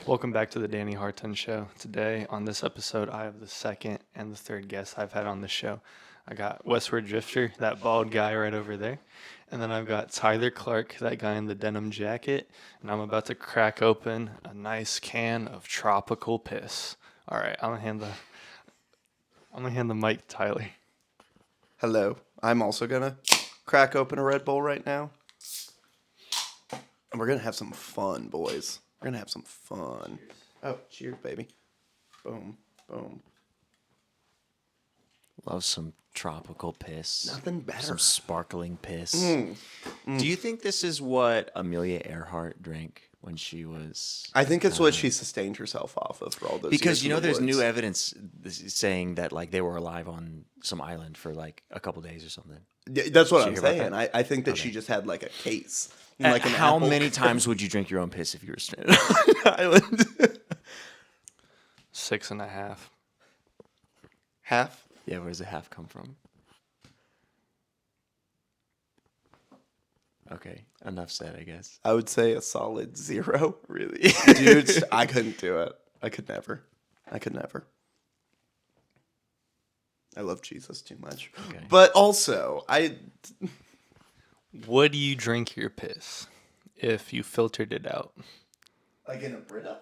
Welcome back to the Danny Harton Show. Today, on this episode, I have the second and the third guest I've had on the show. I got Westward Drifter, that bald guy right over there. And then I've got Tyler Clark, that guy in the denim jacket. And I'm about to crack open a nice can of tropical piss. All right, I'm gonna hand the mic to Tyler. Hello. I'm also gonna crack open a Red Bull right now. And we're gonna have some fun, boys. We're gonna have some fun. Oh, cheers, baby. Boom, boom. Love some tropical piss. Nothing better. Some sparkling piss. Do you think this is what Amelia Earhart drank when she was... I think it's what she sustained herself off of for all those Because, years in the there's woods. new evidence saying that, like, they were alive on some island for, like, a couple days or something. Yeah, that's what Did I'm you hear about saying. I think that she just had like a case. Like an How apple. many times would you drink your own piss if you were stranded on an island? 6.5. Half? Yeah, where does the half come from? Okay, enough said, I guess. I would say a solid 0. Really, dude. I couldn't do it. I could never. I love Jesus too much. Okay. But also, Would you drink your piss if you filtered it out? like in a Brita?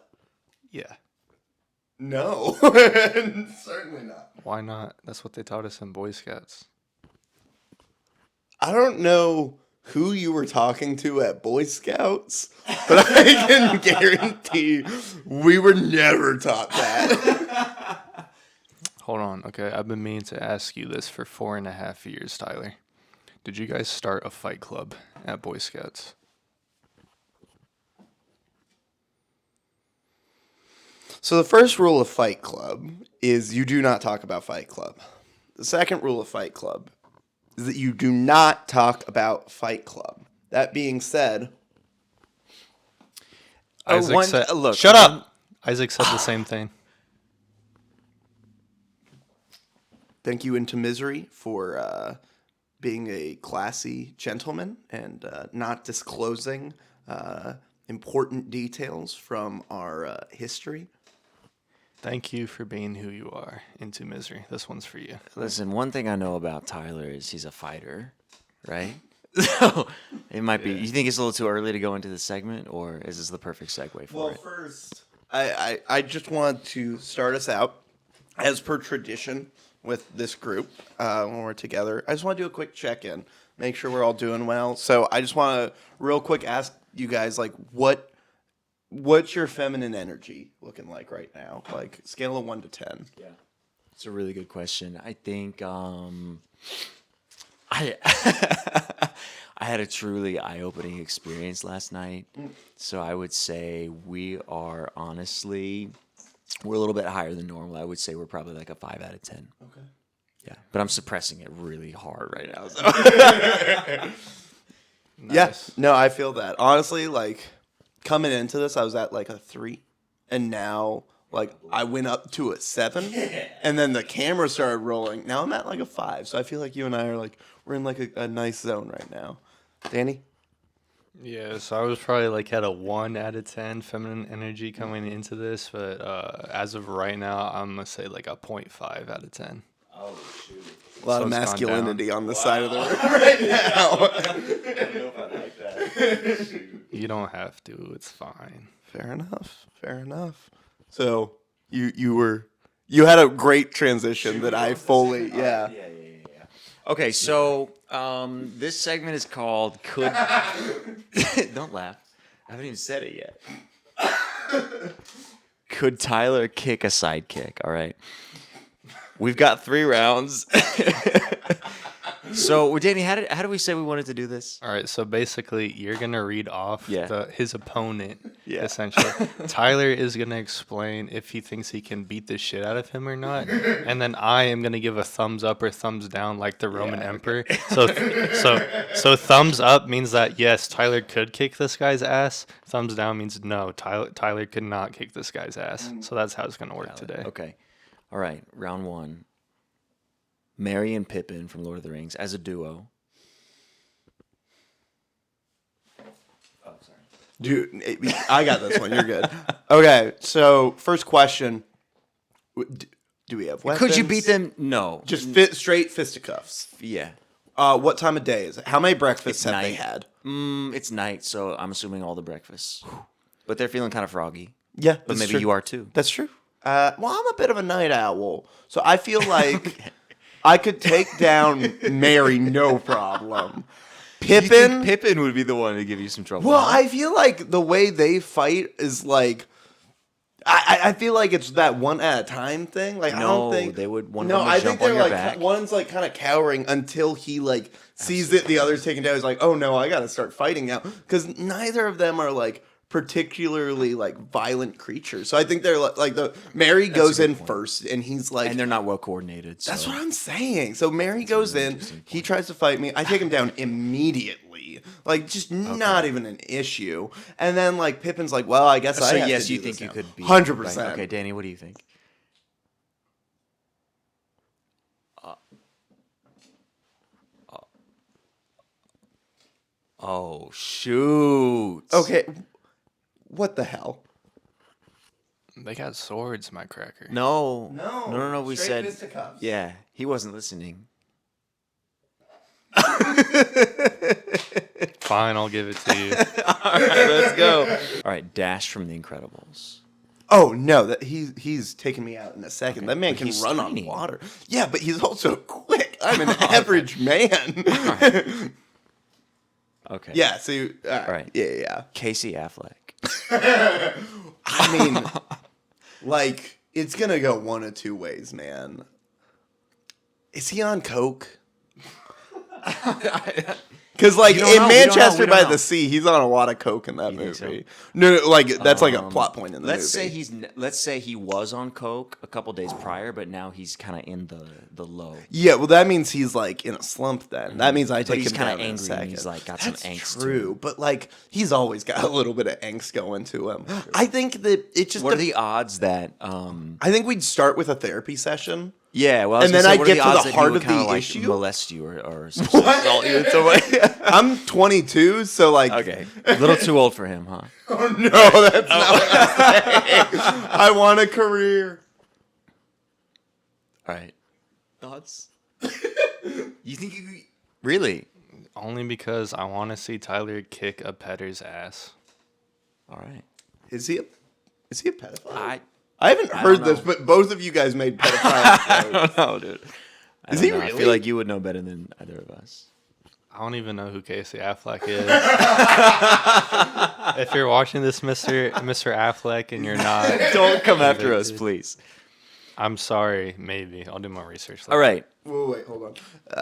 Yeah. No, certainly not. Why not? That's what they taught us in Boy Scouts. I don't know who you were talking to at Boy Scouts, but I can guarantee we were never taught that. Hold on, okay. I've been meaning to ask you this for 4.5 years, Tyler. Did you guys start a fight club at Boy Scouts? So the first rule of Fight Club is you do not talk about Fight Club. The second rule of Fight Club is that you do not talk about Fight Club. That being said, Isaac said, look, shut up! Isaac said the same thing. thank you Into Misery for being a classy gentleman and not disclosing important details from our history. Thank you for being who you are. Into Misery. This one's for you. Listen, one thing I know about Tyler is he's a fighter, right? So it might be. You think it's a little too early to go into this segment, or is this the perfect segue for it? First, I just want to start us out, as per tradition with this group when we're together. I just want to do a quick check-in, make sure we're all doing well. So I just want to real quick ask you guys, like, what's your feminine energy looking like right now? Like, scale of 1 to 10. Yeah, it's a really good question. I think I I had a truly eye-opening experience last night. So I would say we're a little bit higher than normal. I would say we're probably like a 5 out of 10. Okay. Yeah, but I'm suppressing it really hard right now. So. Nice. Yeah, no, I feel that. Honestly, like, coming into this, I was at like a 3, and now, like, I went up to a 7, and then the camera started rolling. Now I'm at like a 5, so I feel like you and I are like, we're in like a nice zone right now. Danny? Yeah, so I was probably like at a 1 out of 10 feminine energy coming into this, but as of right now, I'm going to say like a 0.5 out of 10. Oh shoot! A lot So of it's gone masculinity on the side of the room right now. I don't know if I like that. You don't have to. It's fine. Fair enough. So you had a great transition that I fully Yeah. Okay, so this segment is called Could... Don't laugh. I haven't even said it yet. Could Tyler kick a sidekick? All right. We've got 3 rounds. So, Danny, how did we say we wanted to do this? All right, so basically, you're going to read off his opponent, Yeah. essentially. Tyler is going to explain if he thinks he can beat the shit out of him or not. And then I am going to give a thumbs up or thumbs down like the Roman Emperor. So thumbs up means that, yes, Tyler could kick this guy's ass. Thumbs down means no, Tyler could not kick this guy's ass. So that's how it's going to work today. Okay. All right, round 1. Merry and Pippin from Lord of the Rings as a duo. Oh, sorry. Dude, I got this one. You're good. Okay, so first question. Do we have weapons? Could you beat them? No. Just straight fisticuffs. Yeah. What time of day is it? How many breakfasts It's have they night. had? It's night, so I'm assuming all the breakfasts. But they're feeling kind of froggy. Yeah, But maybe you are too. That's true. Well, I'm a bit of a night owl, so I feel like I could take down Mary no problem. Pippin, Pippin would be the one to give you some trouble. well, huh? I feel like the way they fight is like, I feel like it's that one at a time thing. Like I don't No, think they would- one of No, them would I jump think they're on your like back. one's like kind of cowering until he like sees it. The other's taken down. He's like, oh no, I got to start fighting now because neither of them are like particularly like violent creatures. So I think they're like the Mary goes in first, and he's like, and they're not well coordinated. So. that's what I'm saying. So Mary goes in, he tries to fight me. I take him down immediately. Like, just not even an issue. And then, like, Pippin's like, well, I guess So I have yes, to you do think this you now. could be 100%. right. Okay, Danny, what do you think? Oh shoot! Okay, what the hell? They got swords, my cracker. No, No, no. We straight said, fisticuffs. yeah, he wasn't listening. Fine, I'll give it to you. All right, let's go. All right, Dash from The Incredibles. Oh, no, that he's taking me out in a second. That man but can he's run tiny. on water. Yeah, but he's also quick. I'm an average man. Okay. Yeah, so, all right. Yeah. Casey Affleck. I mean, like, it's going to go one of two ways, man. Is he on coke? Because, like, You don't in know, we don't know, Manchester we don't by know. the Sea, he's on a lot of coke in that think movie. so? No, like, that's like a plot point in the Let's movie. say let's say he was on coke a couple days prior, but now he's kind of in the low. Yeah, well, that means he's, like, in a slump then. That means I But take he's him kinda down in a angry and second. he's, like, got That's some angst to true, but, like, he's always got a little bit of angst going to him. I think that it just... What are the odds that? I think we'd start with a therapy session. Yeah, well, I was And then gonna say, I'd what are get to odds the that he heart would of kinda, the like, issue? molest you or assault you in some way. I'm 22, so, like... Okay, a little too old for him, huh? Oh, no, that's not what I'm saying. I want a career. All right. Thoughts? You think you really? Only because I want to see Tyler kick a petter's ass. All right. Is he a pedophile? I haven't heard don't this, know. but both of you guys made pedophile I jokes. don't know, dude. I Is don't he know. I really? feel like you would know better than either of us. I don't even know who Casey Affleck is. If you're watching this, Mr. Affleck, and you're not, Don't come after us, please. I'm sorry. Maybe I'll do more research. All right. Wait, hold on.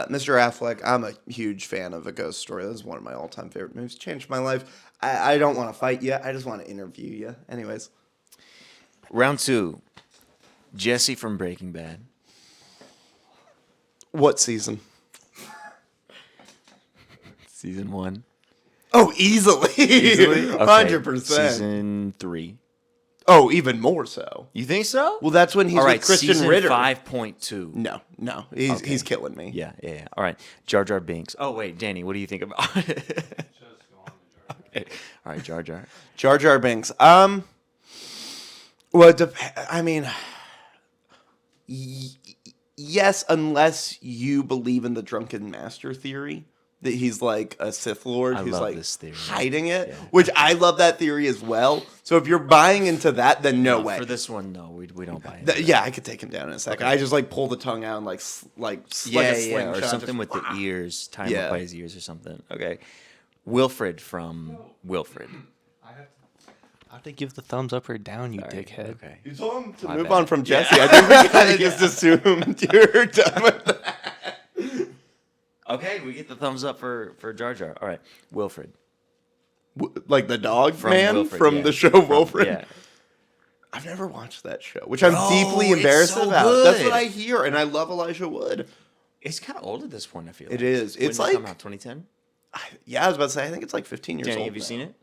Mr. Affleck, I'm a huge fan of A Ghost Story. This is one of my all-time favorite movies. Changed my life. I don't want to fight you. I just want to interview you. Anyways. Round 2. Jesse from Breaking Bad. What season? Season 1. Oh, easily. Okay. 100%. Season 3. Oh, even more so. You think so? Well, that's when he's All right, with Christian season Ritter. 5.2. No. He's killing me. Yeah. All right. Jar Jar Binks. Oh, wait, Danny, what do you think about it? Okay. All right, Jar Jar. Jar Jar Binks. Well, I mean, yes, unless you believe in the drunken master theory that he's like a Sith Lord I who's love like this theory. hiding it, Yeah. which I love that theory as well. So if you're buying into that, then no way. For this one, no, we don't buy it. Yeah, I could take him down in a second. I just like pull the tongue out and like like a Or slingshot, something just- with the ears, tie him Yeah. up by his ears or something. Okay. Wilfred from Wilfred. I have to give the thumbs up or down, you Sorry. dickhead. Okay. You told him to My move bad. on from Jesse. I think we kind of just assumed you're done with that. Okay, we get the thumbs up for Jar Jar. All right, Wilfred. Like the dog From man Wilfred, from yeah. the show Wilfred. Yeah. I've never watched that show, which I'm Bro, deeply it's embarrassed so about. That's good. what I hear, and I love Elijah Wood. It's kind of old at this point, I feel. It like. is. When It's did it come like- out 2010. Yeah, I was about to say. I think it's like 15 years Danny, old. have you now. seen it?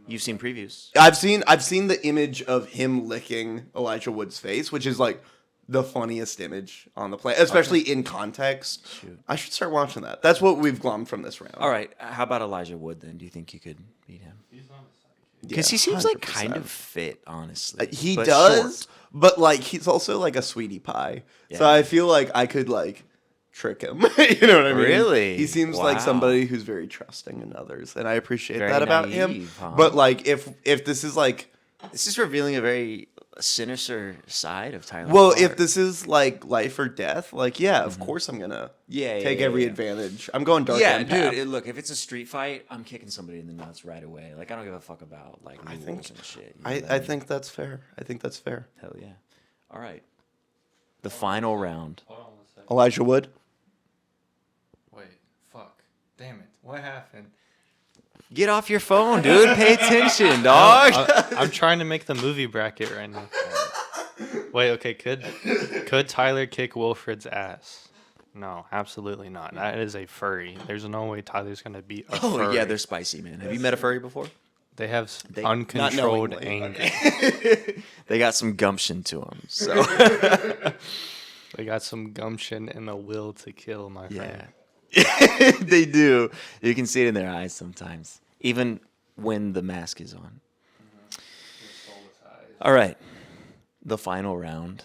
You've seen previews. I've seen the image of him licking Elijah Wood's face, which is like the funniest image on the planet, especially in context. Shoot. I should start watching that. That's what we've glommed from this round. All right. How about Elijah Wood then? Do you think you could beat him? Yeah, Because he seems like 100%. kind of fit, honestly. He but does, short. but like he's also like a sweetie pie. So Yeah. I feel like I could like trick him. You know what I mean? Really? He seems like Wow. somebody who's very trusting in others, and I appreciate Very that about him. naive, huh? But like if this is like This is revealing a very sinister side of Tyler. well, Clark. if this is like life or death, like yeah, of course I'm gonna take every advantage. I'm going dark. Yeah, end dude. path. Look, if it's a street fight, I'm kicking somebody in the nuts right away. Like I don't give a fuck about like rules and shit. You know what I mean? think that's fair. I think that's fair. Hell yeah. All right. The final round. Hold on one second. Elijah Wood. Wait, fuck. Damn it. What happened? Get off your phone, dude. Pay attention, dog. I'm trying to make the movie bracket right now. Wait, okay, could Tyler kick Wilfred's ass? No, absolutely not. That is a furry. There's no way Tyler's gonna beat a Oh furry. yeah, they're spicy, man. Have you met a furry before? They have They- uncontrolled not anger. knowingly. They got some gumption to them. So They got some gumption and the will to kill, my yeah, friend. they do. You can see it in their eyes sometimes, even when the mask is on. All right, the final round.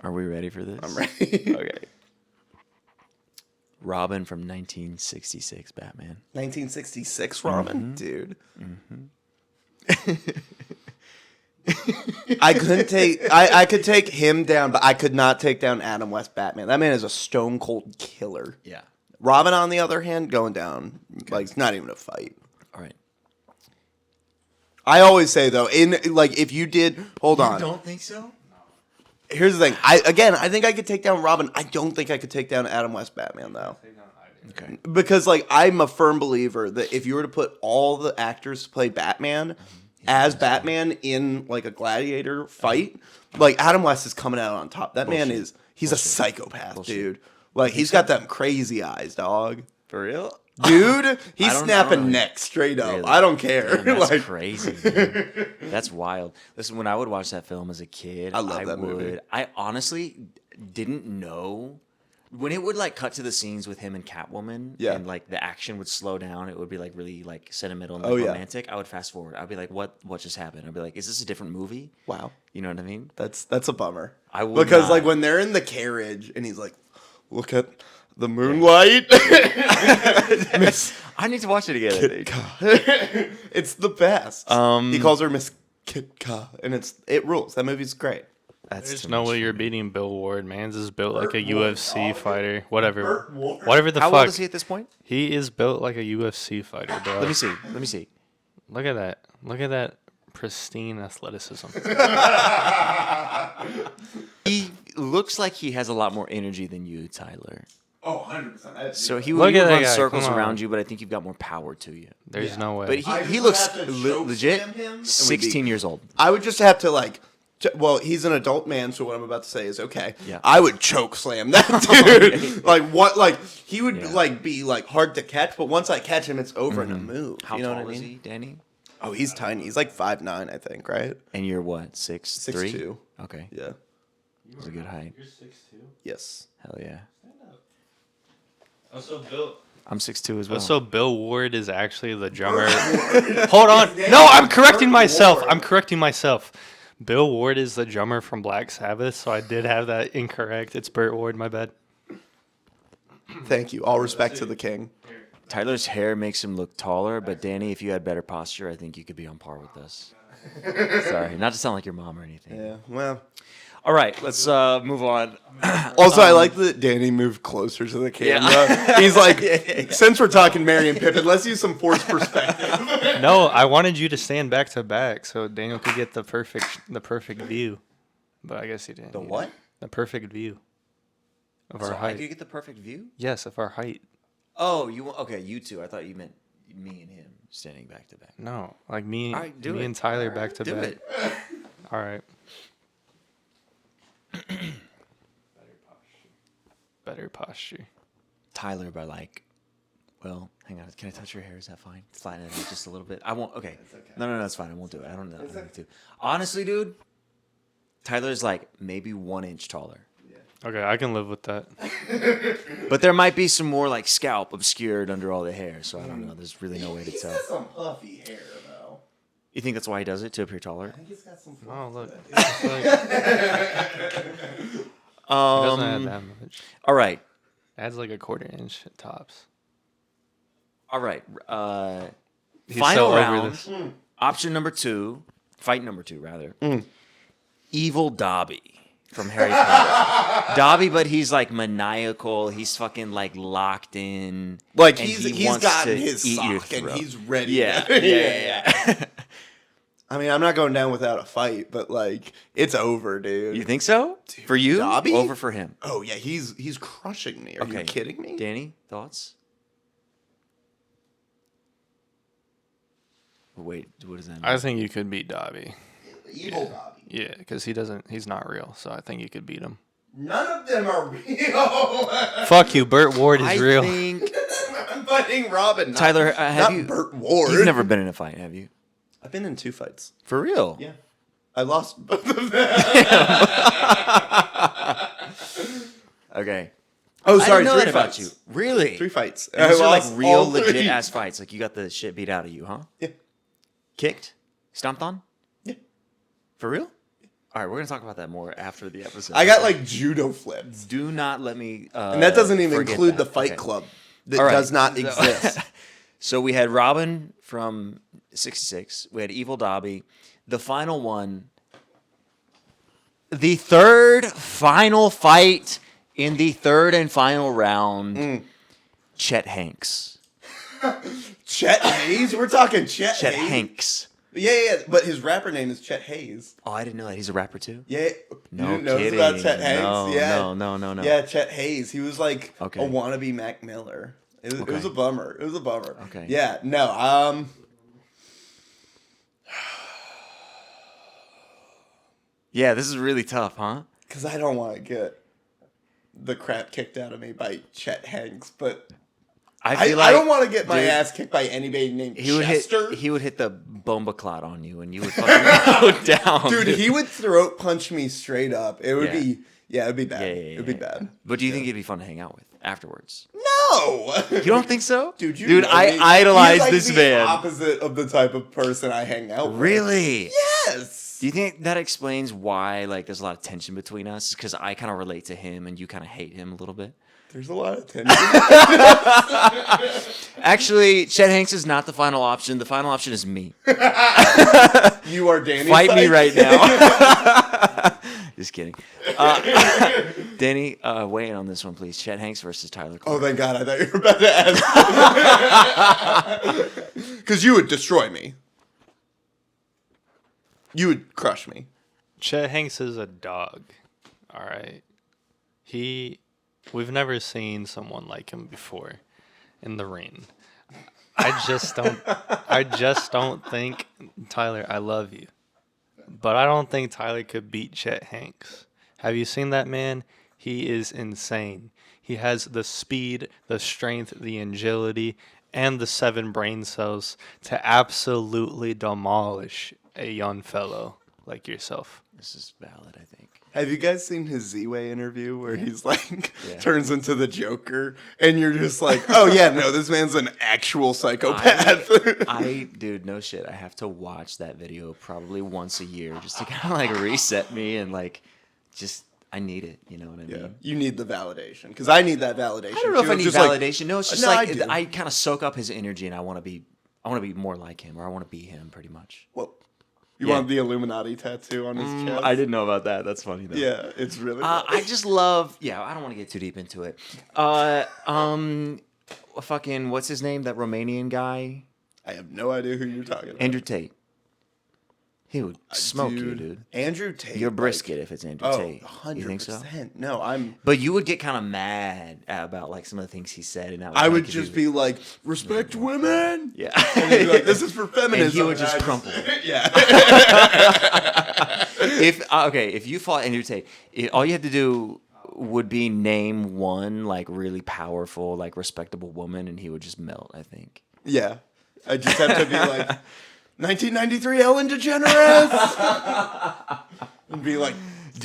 Are we ready for this? I'm ready. Okay. Robin from 1966 Batman. 1966 Robin, dude. I couldn't take. I could take him down, but I could not take down Adam West Batman. That man is a stone cold killer. Yeah. Robin, on the other hand, going down like it's not even a fight. All right. I always say though, in like if you did, hold on. Don't think so? Here's the thing. I think I could take down Robin. I don't think I could take down Adam West Batman though. Okay. Because like I'm a firm believer that if you were to put all the actors to play Batman as Batman in like a gladiator fight, like Adam West is coming out on top. That man is he's a psychopath, dude. Like he's got them crazy eyes, dog. For real? Dude, he's I don't snapping know. necks straight up. Really? I don't care. Damn, that's Like, crazy. Dude. That's wild. Listen, when I would watch that film as a kid, I love that movie. I honestly didn't know when it would like cut to the scenes with him and Catwoman. Yeah. And like the action would slow down. It would be like really like sentimental and Oh, yeah. romantic. I would fast forward. I'd be like, what just happened? I'd be like, is this a different movie? wow. You know what I mean? That's a bummer. I would because not. like when they're in the carriage and he's like, look at the moonlight. Miss I need to watch it again. I think. Kitka. It's the best. Um, He calls her Miss Kitka, and it rules. That movie's great. That's There's too no much way for you're me. beating Bill Ward. Man's is built like a Burt Ward, UFC dog. fighter. Whatever. Burt Ward. Whatever the How fuck. old is he at this point? He is built like a UFC fighter, bro. Let me see. Let me see. Look at that. Look at that pristine athleticism. He looks like he has a lot more energy than you, Tyler. Oh, 100%. So he Look would at that run guy, circles come on. around you, but I think you've got more power to you. There's no way. But he looks legit 16 years old. I would just have to like. Well, he's an adult man, so what I'm about to say is okay. Yeah. I would choke slam that dude. Like what? Like he would Yeah. like be like hard to catch, but once I catch him, it's over in a move. How you know tall what I is mean? he, Danny? Oh, he's tiny. He's like 5'9", I think. Right? And you're what, 6'3"? 6'2". Okay, Yeah. that's a good height. You're 6'2". Yes. Hell yeah. Also, Bill. I'm 6'2" as well. Also, Bill Ward is actually the drummer. Hold on. No, I'm correcting myself. I'm correcting myself. Bill Ward is the drummer from Black Sabbath, so I did have that incorrect. It's Burt Ward, my bad. Thank you. All respect to the king. Tyler's hair makes him look taller, but Danny, if you had better posture, I think you could be on par with us. Sorry, not to sound like your mom or anything. Yeah. Well. All right, let's move on. Also, I like that Danny moved closer to the camera. He's like, since we're talking Mary and Pippin, let's use some forced perspective. No, I wanted you to stand back to back so Daniel could get the perfect view. But I guess he didn't. The what? The perfect view of our So I height. could get the perfect view? Yes, of our height. Oh, okay, you two. I thought you meant me and him standing back to back. No, like me, All right, do me it. and Tyler back to Do back. it. All right. Better posture. Tyler, by like, well, hang on. Can I touch your hair? Is that fine? Flatten it out just a little bit. I won't. Okay. No, that's fine. I won't do it. I don't need to. Honestly, dude, Tyler's like maybe 1 inch taller. Okay, I can live with that. But there might be some more like scalp obscured under all the hair, so I don't know. There's really no way to He's tell. got some puffy hair though. You think that's why he does it to appear taller? I think he's got some. Oh look, it's like, it doesn't add that much. All right. Adds like a 1/4 inch at tops. All right. He's Final so over round. this. Option number 2. Fight number 2, rather. Evil Dobby from Harry Potter. Dobby, but he's like maniacal. He's fucking like locked in. Like and he's wants gotten to his eat your sock and throat. he's ready. Yeah. yeah. I mean, I'm not going down without a fight, but like it's over, dude. You think so? For you? Dobby? Over for him. Oh yeah, he's crushing me. Are you kidding me? Danny, thoughts? Wait, what does that mean? I think you could beat Dobby. Evil Dobby. Yeah, because he's not real, so I think you could beat him. None of them are real. Fuck you, Burt Ward is real. I think I'm fighting Robin. Not, Tyler, have not you? Burt Ward. You've never been in a fight, have you? I've been in 2 fights. For real? Yeah. I lost both of them. Okay. Oh, I sorry, didn't know 3 that fights. about you. Really? 3 fights. And these I are like lost real all 3. legit ass fights. Like you got the shit beat out of you, huh? Yeah. Kicked? Stomped on? Yeah. For real? All right, we're gonna talk about that more after the episode. I got like judo flips. Do not let me. And that doesn't even forget include that. the Fight Okay. Club that All right. does not So- exist. So we had Robin from 66. We had Evil Dobby. The final one. The third final fight in the third and final round. Chet Hanks. Chet Hayes? We're talking Chet Chet Hayes? Hanks. Yeah, but his rapper name is Chet Hayes. Oh, I didn't know that. He's a rapper too? Yeah. No you didn't know kidding. about Chet Hayes? No, yeah. no. Yeah, Chet Hayes. He was like Okay. a wannabe Mac Miller. It was Okay. a bummer. It was a bummer. Okay. Yeah, no, Yeah, this is really tough, huh? because I don't want to get the crap kicked out of me by Chet Hanks, but I don't want to get my dude, ass kicked by anybody named He would Chester. hit the bomba clot on you, and you would fucking go down, Dude, he would throat punch me straight up. It would Yeah. it'd be bad. Yeah, It'd be bad. But do you think he'd be fun to hang out with afterwards? No, You don't think so, dude. I idolize he's like this the man. Opposite of the type of person I hang out with. Really? Yes. Do you think that explains why like there's a lot of tension between us? Because I kind of relate to him, and you kind of hate him a little bit. There's a lot of tension. Actually, Chet Hanks is not the final option. The final option is me. You are Danny. Fight me Sykes. right now. Just kidding. Danny, weigh in on this one, please. Chet Hanks versus Tyler Oh, Clark. thank God! I thought you were about to ask. Because you would destroy me. You would crush me. Chet Hanks is a dog. All right. We've never seen someone like him before in the ring. I just don't think, Tyler, I love you, but I don't think Tyler could beat Chet Hanks. Have you seen that man? He is insane. He has the speed, the strength, the agility, and the 7 brain cells to absolutely demolish a young fellow like yourself. This is valid, I think. Have you guys seen his Z-Way interview where he's like Yeah. turns into the Joker and you're just like, oh yeah, no, this man's an actual psychopath. Dude, no shit. I have to watch that video probably once a year just to kind of like reset me and like just, I need it. You know what I mean? Yeah, you need the validation because I need that validation. I don't know if too. I It's need just like, validation. No, it's just No, like I do. I kind of soak up his energy and I want to be more like him, or I want to be him pretty much. well, you Yeah. want the Illuminati tattoo on his chest? I didn't know about that. That's funny though. Yeah, it's really. I just love. Yeah, I don't want to get too deep into it. Fucking what's his name? That Romanian guy, I have no idea who you're talking about. Andrew Tate. He would smoke you, dude. Andrew Tate. You're like- brisket if it's Andrew Oh, Tate. 100%. You think so? No, I'm. But you would get kind of mad about like some of the things he said, and I would just be like, respect women. yeah. And he'd be like, this is for feminism. And he would And just I crumple. Yeah. If you fought Andrew Tate, all you had to do would be name one like really powerful, like respectable woman, and he would just melt. I think. Yeah. I just have to be like, 1993 Ellen DeGeneres. And be like,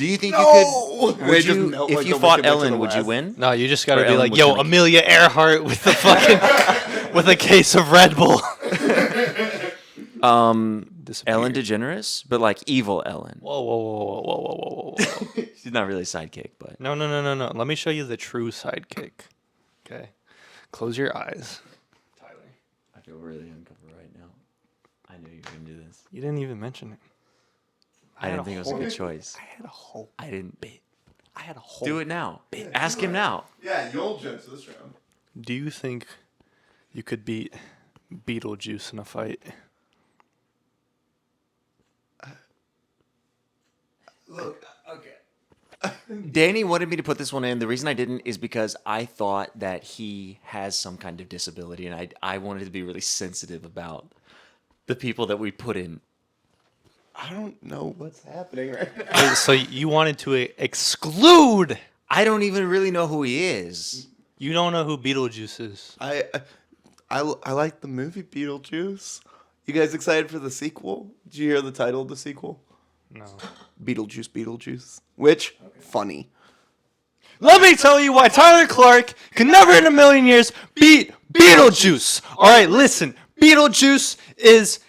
Do you think No! you could? They Would just you, melt if like you the fought Wicked Witch of Ellen, the would you West. win? No, you just gotta Or be Ellen like, was yo, gonna- Amelia Earhart with the fucking with a case of Red Bull. Disappear. Ellen DeGeneres, but like evil Ellen. Whoa, whoa, whoa, whoa, whoa, whoa, whoa, whoa, whoa. She's not really a sidekick, but No, no, no, no, no. Let me show you the true sidekick. Okay. Close your eyes. Tyler. I feel really uncomfortable right now. I knew you were gonna do this. You didn't even mention it. I didn't think it was a whole- good choice. I had a whole I didn't. I had a whole Do it now. Ask him now. Yeah, you'll judge this round. Do you think you could beat Beetlejuice in a fight? Look, Danny wanted me to put this one in. The reason I didn't is because I thought that he has some kind of disability, and I wanted to be really sensitive about the people that we put in. I don't know what's happening right now. Wait, so you wanted to exclude? I don't even really know who he is. You don't know who Beetlejuice is? I like the movie Beetlejuice. You guys excited for the sequel? Did you hear the title of the sequel? No. Beetlejuice. Which, funny. Let me tell you why Tyler Clark can never in a million years beat Beetlejuice. All right, listen. Beetlejuice is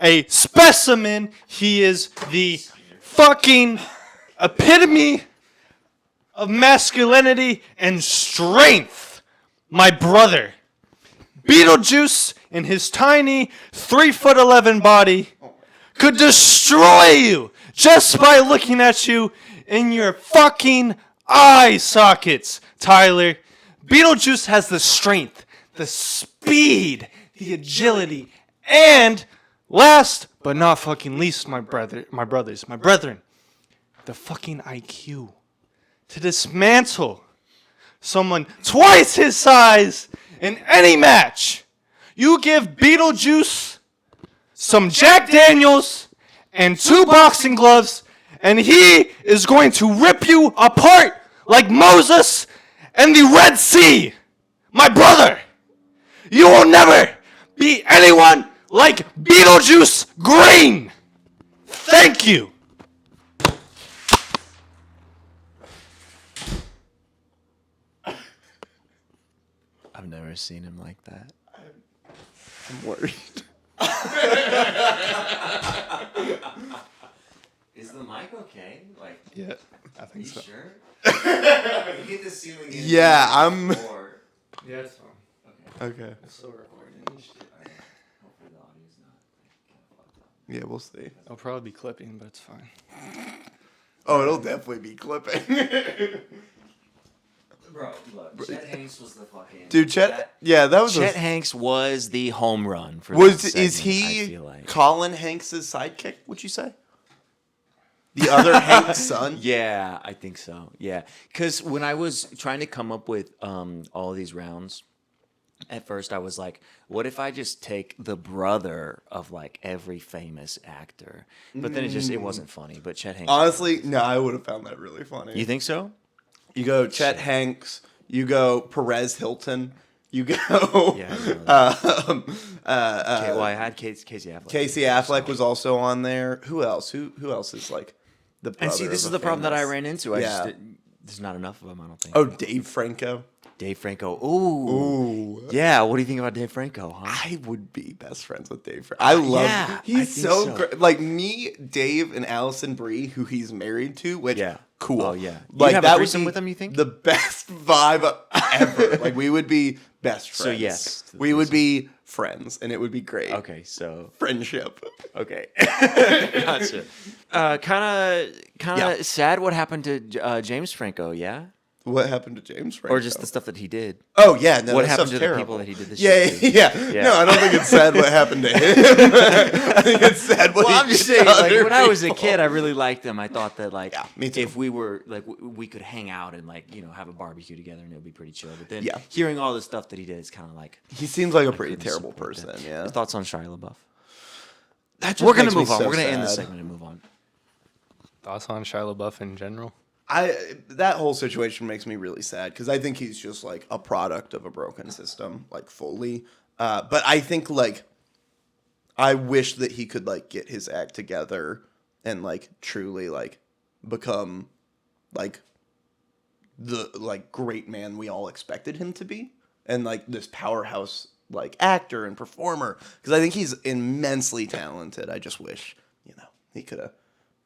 a specimen. He is the fucking epitome of masculinity and strength. My brother. Beetlejuice in his tiny 3'11" body could destroy you just by looking at you in your fucking eye sockets, Tyler. Beetlejuice has the strength, the speed, the agility, and last but not fucking least, my brethren, the fucking IQ to dismantle someone twice his size in any match. You give Beetlejuice some Jack Daniels and 2 boxing gloves, and he is going to rip you apart like Moses and the Red Sea. My brother, you will never be anyone like Beetlejuice Green. Thank you. I've never seen him like that. I'm worried. Is the mic okay? Like, Yeah, I are think you so. sure? You get the ceiling in. Yeah, I'm. Yeah, it's fine. Okay. It's still recording. Hopefully the audio's not kind of fucked up. Yeah, we'll see. I'll probably be clipping, but it's fine. Oh, it'll definitely be clipping. Bro, look, Chet Hanks was the fucking Dude, Chet. Yeah, that was. Chet Hanks was the home run for Was this is segment, I he feel like. Colin Hanks' sidekick? Would you say? The other Hank's son? Yeah, I think so. Yeah, because when I was trying to come up with all of these rounds, at first I was like, what if I just take the brother of like every famous actor? But then it wasn't funny. But Chet Hanks. Honestly, no, I would have found that really funny. You think so? You go Chet Hanks. You go Perez Hilton. You go. Yeah. I know that. Okay, Well, I had Casey Affleck. Casey Affleck was also on there. Who else? Who else is like the brother? And see, this of is a the problem that I famous- ran into. Yeah. There's not enough of them, I don't think. Oh, Dave Franco. Dave Franco. Ooh. Ooh. Yeah, what do you think about Dave Franco, huh? I would be best friends with Dave Franco. I love. Yeah, I He's think so so. great. Like me, Dave, and Allison Brie, who he's married to. Which Yeah. cool. Oh, yeah. You'd Like have a that would threesome be with him, you think? the best vibe ever. Like we would be best friends. So, yes to the we would be friends, and it would be great. Okay, so Friendship. okay, gotcha. Kind of Yeah. sad. What happened to James Franco? Yeah, What happened to James Franco? or just the stuff that he did. Oh yeah, no, What that happened stuff's to the terrible. people that he did this Yeah, shit to? yeah. Yeah. No, I don't think it's sad what happened to him. I think it's sad what Well, he I'm just did saying, to like other when I was a people. kid, I really liked him. I thought that like Yeah, me too. if we were like we could hang out and like have a barbecue together and it would be pretty chill. But then Yeah. hearing all the stuff that he did is kind of like He seems like a pretty couldn't terrible support person. that. Yeah, Your thoughts on Shia LaBeouf? that just We're gonna makes me move on. so We're gonna end the sad. segment and move on. Thoughts on Shia LaBeouf in general? That whole situation makes me really sad because I think he's just like a product of a broken system, like fully. But I think like I wish that he could like get his act together and like truly like become like the great man we all expected him to be, and like this powerhouse like actor and performer, because I think he's immensely talented. I just wish, he could have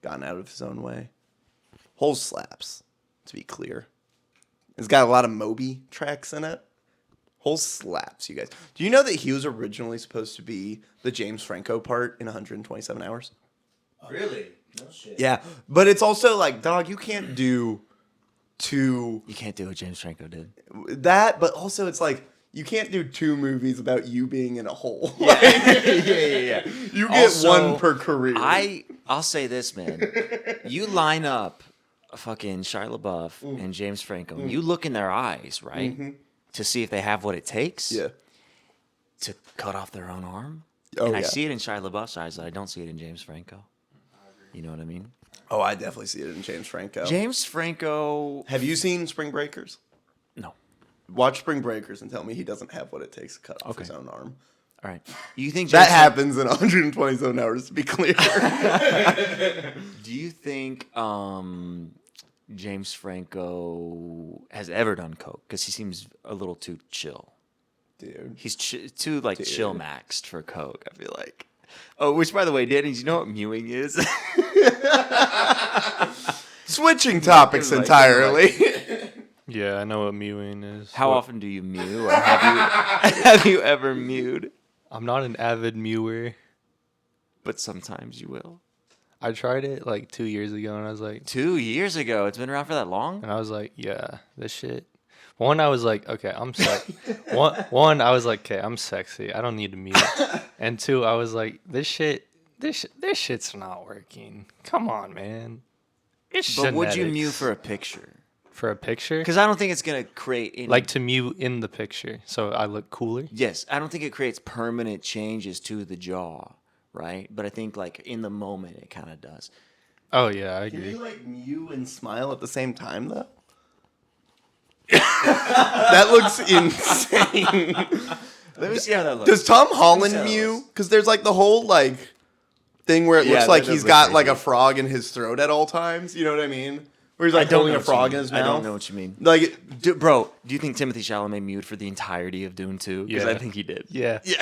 gotten out of his own way. Whole slaps, to be clear. It's got a lot of Moby tracks in it. Whole slaps, you guys. Do you know that he was originally supposed to be the James Franco part in 127 Hours? Really? No shit. Yeah, but it's also like, dog, you can't do two... You can't do what James Franco did. That, but also it's like, you can't do 2 movies about you being in a hole. Yeah. yeah. You get Also, one per career. I'll say this, man. You line up fucking Shia LaBeouf and James Franco. You look in their eyes, right? Mm-hmm. To see if they have what it takes. Yeah. To cut off their own arm. Oh, and I yeah. see it in Shia LaBeouf's eyes. I don't see it in James Franco. You know what I mean? Oh, I definitely see it in James Franco. James Franco. Have you seen Spring Breakers? No. Watch Spring Breakers and tell me he doesn't have what it takes to cut off his own arm. All right. You think That happens in 127 hours, to be clear. Do you think James Franco has ever done coke? Because he seems a little too chill. Dude. He's too chill maxed for coke, I feel like. Oh, which by the way, Danny, do you know what mewing is? Switching topics entirely. Yeah, I know what mewing is. How often do you mew? Or have you ever mewed? I'm not an avid mewer. But sometimes you will. I tried it like 2 years ago, and I was like, 2 years ago. It's been around for that long? and I was like, yeah, this shit. One, I was like, okay, I'm sexy. One, I was like, okay, I'm sexy. I don't need to mute. And 2, I was like, this shit's not working. Come on, man. But would you mew for a picture? For a picture? Because I don't think it's going to create any... Like to mute in the picture, so I look cooler? Yes, I don't think it creates permanent changes to the jaw, right? But I think like in the moment it kind of does. Oh, yeah, I Can agree. you like mew and smile at the same time, though? That looks insane. Let me see how that looks. Does Tom Holland Let me see how that mew? looks. Because there's like the whole like thing where it Yeah, looks that like does he's look got like crazy. a frog in his throat at all times. You know what I mean? Where he's like I don't holding know a what you frog mean. in his mouth. I don't know what you mean. Like, Bro, do you think Timothy Chalamet mewed for the entirety of Dune 2? Because Yeah. I think he did. Yeah. yeah.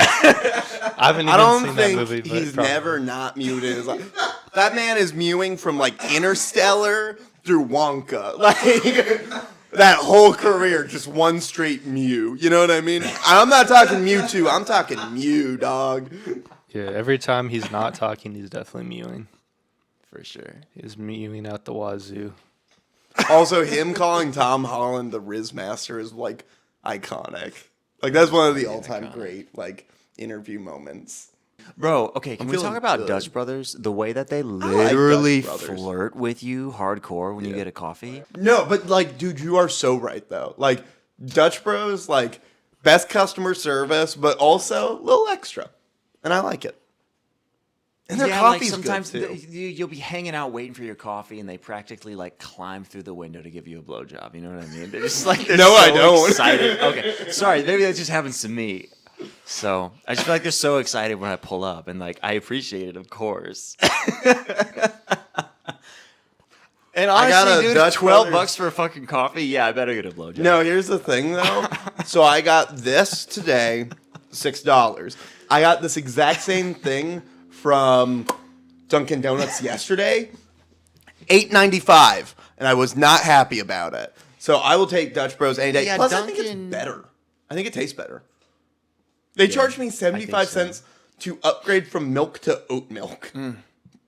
I haven't even I don't seen think that movie, but he's probably. never not muted. Like, that man is mewing from like Interstellar through Wonka. Like that whole career, just one straight mew. You know what I mean? I'm not talking Mewtwo. I'm talking Mew, dog. Yeah, every time he's not talking, he's definitely mewing. For sure. He's mewing out the wazoo. Also, him calling Tom Holland the Riz Master is like iconic. Like that's one of the all-time great like interview moments. Bro, okay, can we feeling talk about good. Dutch Brothers? The way that they like literally Dutch Brothers. flirt with you hardcore when you get a coffee. No, but like, dude, you are so right though. Like Dutch Bros, like best customer service, but also a little extra, and I like it. And their coffee's sometimes good too. you'll be hanging out waiting for your coffee, and they practically like climb through the window to give you a blowjob. You know what I mean? They're just like they're No, so I don't. excited. Okay, sorry, maybe that just happens to me. So I just feel like they're so excited when I pull up, and like I appreciate it, of course. And I got honestly, a dude, Dutch $12 Brothers- for a fucking coffee. Yeah, I better get a blowjob. No, here's the thing though. So I got this today, $6. I got this exact same thing from Dunkin' Donuts yesterday, $8.95, and I was not happy about it. So I will take Dutch Bros any day. Yeah, Plus, I think it's Dunkin'- better. I think it tastes better. They charged me 75 so. cents to upgrade from milk to oat milk.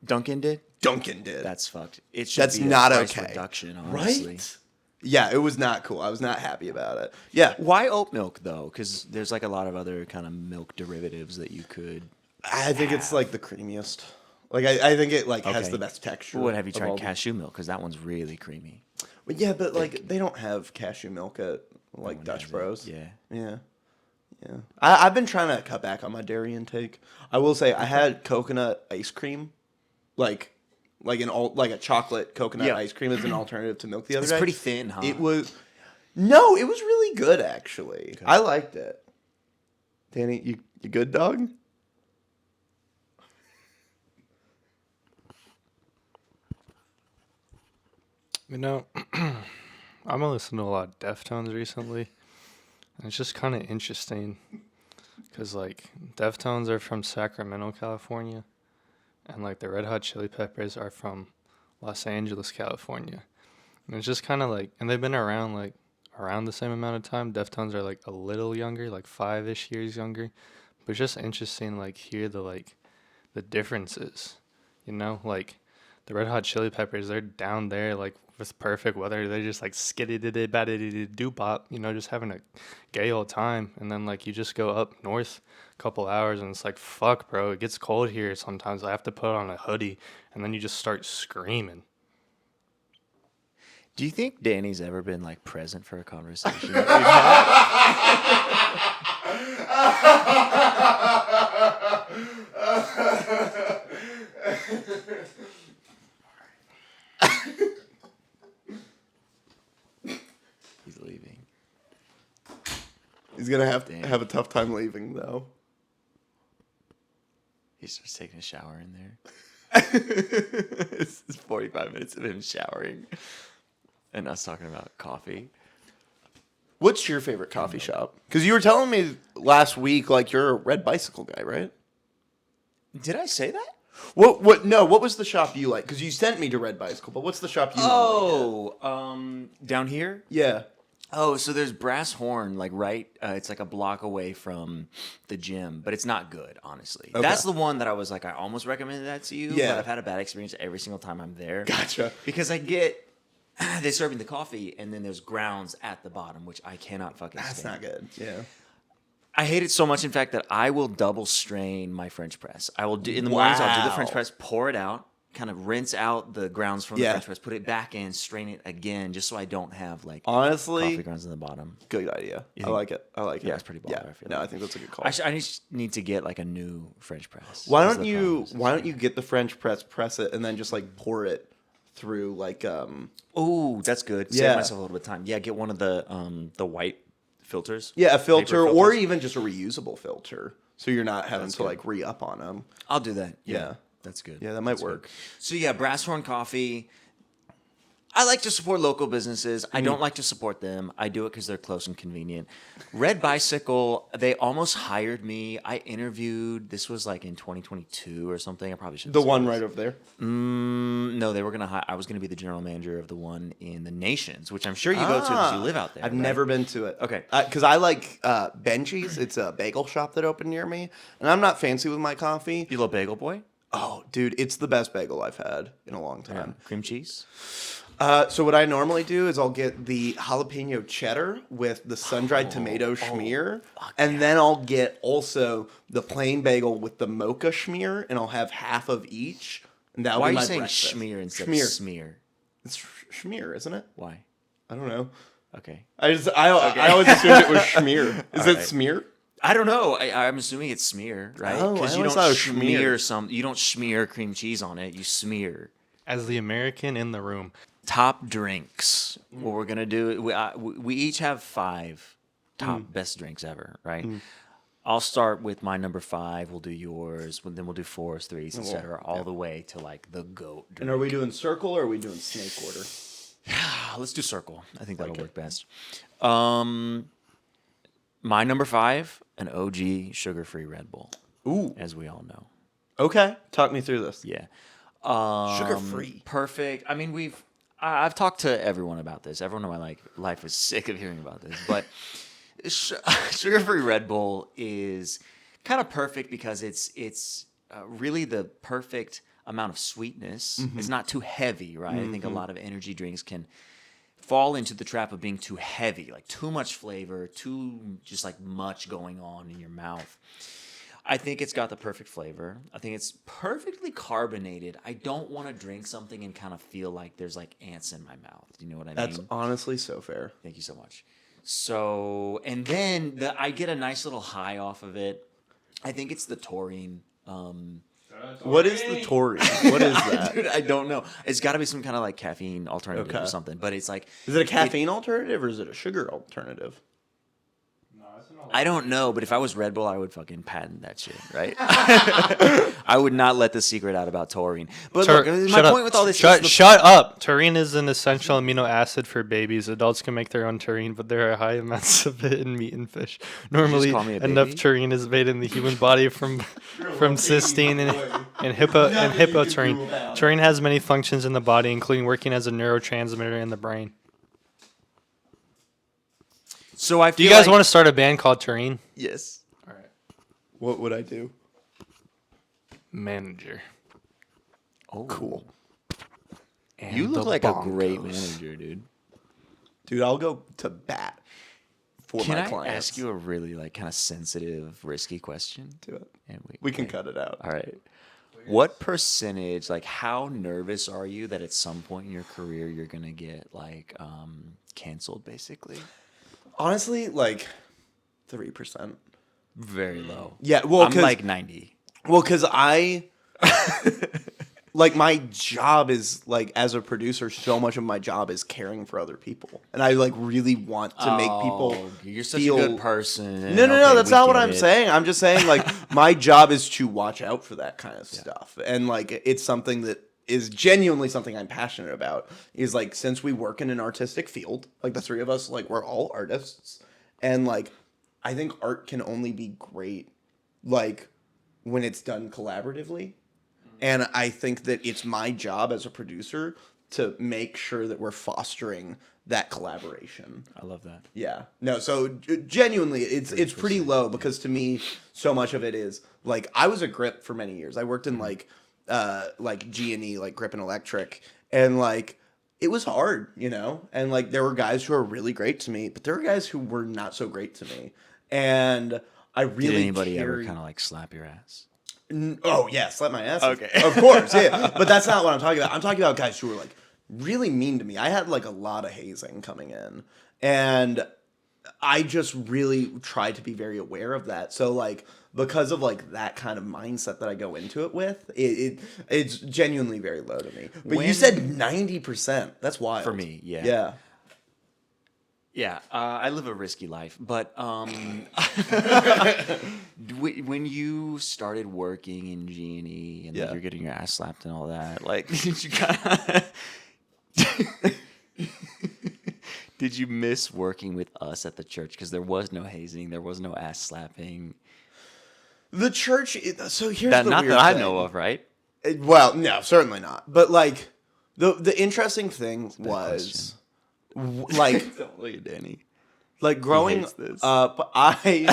Dunkin' did. Dunkin' did. That's fucked. It should That's be not a price okay. reduction, honestly. Right? Yeah, it was not cool. I was not happy about it. Yeah. Why oat milk though? Because there's like a lot of other kind of milk derivatives that you could. I think it's like the creamiest. Like I think it like has Okay. the best texture. What have you of all tried? the- Cashew milk? Because that one's really creamy. But yeah, but like they don't have cashew milk at like Dutch has it. Bros. Yeah. Yeah. Yeah. I've been trying to cut back on my dairy intake. I will say I had coconut ice cream, like a chocolate coconut Yeah. ice cream as an alternative to milk the other It's day. pretty thin, huh? It was really good actually. I liked it. Danny, you good, dog? You know, I've been listening to a lot of deftones recently, and it's just kind of interesting because like deftones are from Sacramento, California, and like the Red Hot Chili Peppers are from Los Angeles, California. And it's just kind of like, and they've been around like around the same amount of time. Deftones are like a little younger, like 5-ish years younger. But it's just interesting, like hear the differences. You know, like the Red Hot Chili Peppers, they're down there like with perfect weather. They're just like skitty diddy batty doo bop. You know, just having a gay old time. And then like you just go up north a couple hours and it's like fuck, bro. It gets cold here sometimes. I have to put on a hoodie, and then you just start screaming. Do you think Danny's ever been like present for a conversation that we've had? He's leaving. He's gonna Damn. have a tough time leaving though. He starts taking a shower in there. It's 45 minutes of him showering and us talking about coffee. What's your favorite coffee shop? Because you were telling me last week, like you're a Red Bicycle guy, right? Did I say that? What? No. What was the shop you like? Because you sent me to Red Bicycle, but what's the shop you? Down here? Yeah. Oh, so there's Brass Horn, like right. It's like a block away from the gym, but it's not good, honestly. Okay. That's the one that I was like, I almost recommended that to you. Yeah. But I've had a bad experience every single time I'm there. Gotcha. Because I get they serve me the coffee, and then there's grounds at the bottom, which I cannot fucking That's stand. not good. Yeah. I hate it so much, in fact, that I will double strain my French press. I will do in the mornings. I'll do the French Wow. press, pour it out, kind of rinse out the grounds from the Yeah. French press, put it back in, strain it again, just so I don't have like Honestly, coffee grounds in the bottom. good idea. I think- like it. I like it. Yeah, it's pretty baller, Yeah. I feel No, like. I think that's a good call. I just need to get like a new French press. Why That's don't the you? problem, is Why don't you get the French press it, and then just like pour it through like Oh, that's good. Save Yeah. myself a little bit of time. Yeah, get one of the white filters. yeah, a filter, or filters. even just a reusable filter, so you're not having to good. like re-up on them. I'll do that. Yeah. That's good. Yeah, that might That's good. work. So yeah, Brass Horn Coffee. I like to support local businesses. I don't like to support them. I do it because they're close and convenient. Red Bicycle, they almost hired me. I interviewed. This was like in 2022 or something. I probably should. The one right over there. No, they were gonna. I was gonna be the general manager of the one in the Nations, which I'm sure you go to because you live out there. I've right? never been to it. Okay. Because I like Benji's. It's a bagel shop that opened near me, and I'm not fancy with my coffee. You little bagel boy. Oh, dude, it's the best bagel I've had in a long time. Cream cheese. So what I normally do is I'll get the jalapeno cheddar with the sun-dried tomato schmear, and then I'll get also the plain bagel with the mocha schmear, and I'll have half of each. And that'll Why are be you my saying breakfast. schmear instead Schmear. of smear? It's schmear, isn't it? Why? I don't know. Okay. I always assumed it was schmear. Is it right. smear? I don't know. I'm assuming it's smear, right? Oh, I Because you always don't thought it was smear schmear. You don't smear cream cheese on it. You smear. As the American in the room, Top drinks. What we're gonna do? We each have 5 top best drinks ever, right? I'll start with my number 5. We'll do yours. Then we'll do 4s, 3s, etc. All the way to like the goat drink. And are we doing circle or are we doing snake order? Let's do circle. I think that'll work best. My number 5, an OG sugar-free Red Bull, Ooh. as we all know. Okay. Talk me through this. Yeah. Sugar-free. Perfect. I mean, I've talked to everyone about this. Everyone in my life was sick of hearing about this. But sugar-free Red Bull is kind of perfect because it's really the perfect amount of sweetness. It's not too heavy, right? I think a lot of energy drinks can fall into the trap of being too heavy, like too much flavor, too just like much going on in your mouth. I think it's got the perfect flavor. I think it's perfectly carbonated. I don't want to drink something and kind of feel like there's like ants in my mouth. Do you know what I That's mean? honestly so fair. Thank you so much. So, and then I get a nice little high off of it. I think it's the taurine. What is the Tory? What is that? Dude, I don't know. It's got to be some kind of like caffeine alternative or Okay. something. But it's like, Is it a caffeine alternative or is it a sugar alternative? no, it's an I don't know, but if I was Red Bull, I would fucking patent that shit, right? I would not let the secret out about taurine. But look, my point with all this is Shut up. Taurine is an essential amino acid for babies. Adults can make their own taurine, but there are high amounts of it in meat and fish. Normally, call me a enough baby? taurine is made in the human body from cysteine and hippotaurine. Taurine has many functions in the body, including working as a neurotransmitter in the brain. so I Do feel you guys like, want to start a band called Taurine? Yes. All right. What would I do? Manager. Oh, Cool. And You look the like a great bongos. manager, dude. Dude, I'll go to bat for Can my I clients. ask you a really like kind of sensitive, risky question? Do it. And We can cut it out. All right. What percentage, like, how nervous are you that at some point in your career you're gonna get like canceled, basically? Honestly, like 3%. Very low. Yeah, well, I'm 'cause- like 90. Well, because like my job is like as a producer, so much of my job is caring for other people, and I like really want to make people. Oh, you're such feel- a good person. No, Okay, that's we not what get I'm it. saying. I'm just saying like my job is to watch out for that kind of stuff, and like it's something that is genuinely something I'm passionate about. Is like since we work in an artistic field, like the three of us, like we're all artists, and like I think art can only be great, like when it's done collaboratively. And I think that it's my job as a producer to make sure that we're fostering that collaboration. I love that. Yeah. No, so genuinely it's pretty low because to me so much of it is like I was a grip for many years. I worked in like G&E, like grip and electric, and like it was hard, you know? And like there were guys who are really great to me, but there were guys who were not so great to me. And I really Did anybody ever carried- kind of like slap your ass? Oh yeah, slap my ass. Okay. Of course, yeah. But that's not what I'm talking about. I'm talking about guys who were like really mean to me. I had like a lot of hazing coming in, and I just really tried to be very aware of that. So like because of like that kind of mindset that I go into it with, it's genuinely very low to me. But you When- said 90%. That's wild For me, yeah. Yeah. Yeah, I live a risky life, but when you started working in G&E and like, Yeah. you're getting your ass slapped and all that, like, did you kind of did you miss working with us at the church? Because there was no hazing, there was no ass slapping. The church. So here's That the not weird that I thing. know of, right? Well, no, certainly not. But like the interesting thing bad was like Don't look at Danny. like growing hates this. up I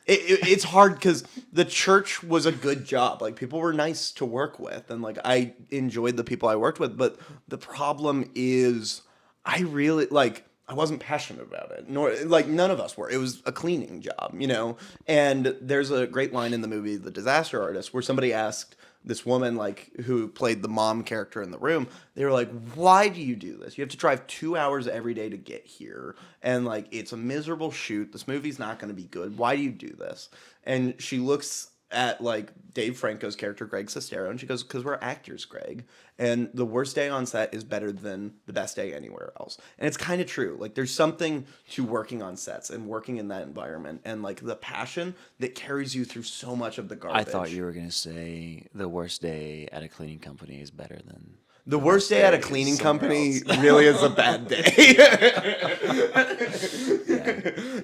it's hard because the church was a good job. Like people were nice to work with, and like I enjoyed the people I worked with. But the problem is I really like I wasn't passionate about it, nor like none of us were. It was a cleaning job, you know. And there's a great line in the movie The Disaster Artist where somebody asked this woman like who played the mom character in The Room. They were like, "Why do you do this? You have to drive 2 hours every day to get here, and like it's a miserable shoot. This movie's not going to be good. Why do you do this?" And she looks at like Dave Franco's character Greg Sestero, and she goes, "Because we're actors, Greg, and the worst day on set is better than the best day anywhere else." And it's kind of true. Like there's something to working on sets and working in that environment, and like the passion that carries you through so much of the garbage. I thought you were gonna say the worst day at a cleaning company is better than the worst day at a day cleaning somewhere company else. really is a bad day.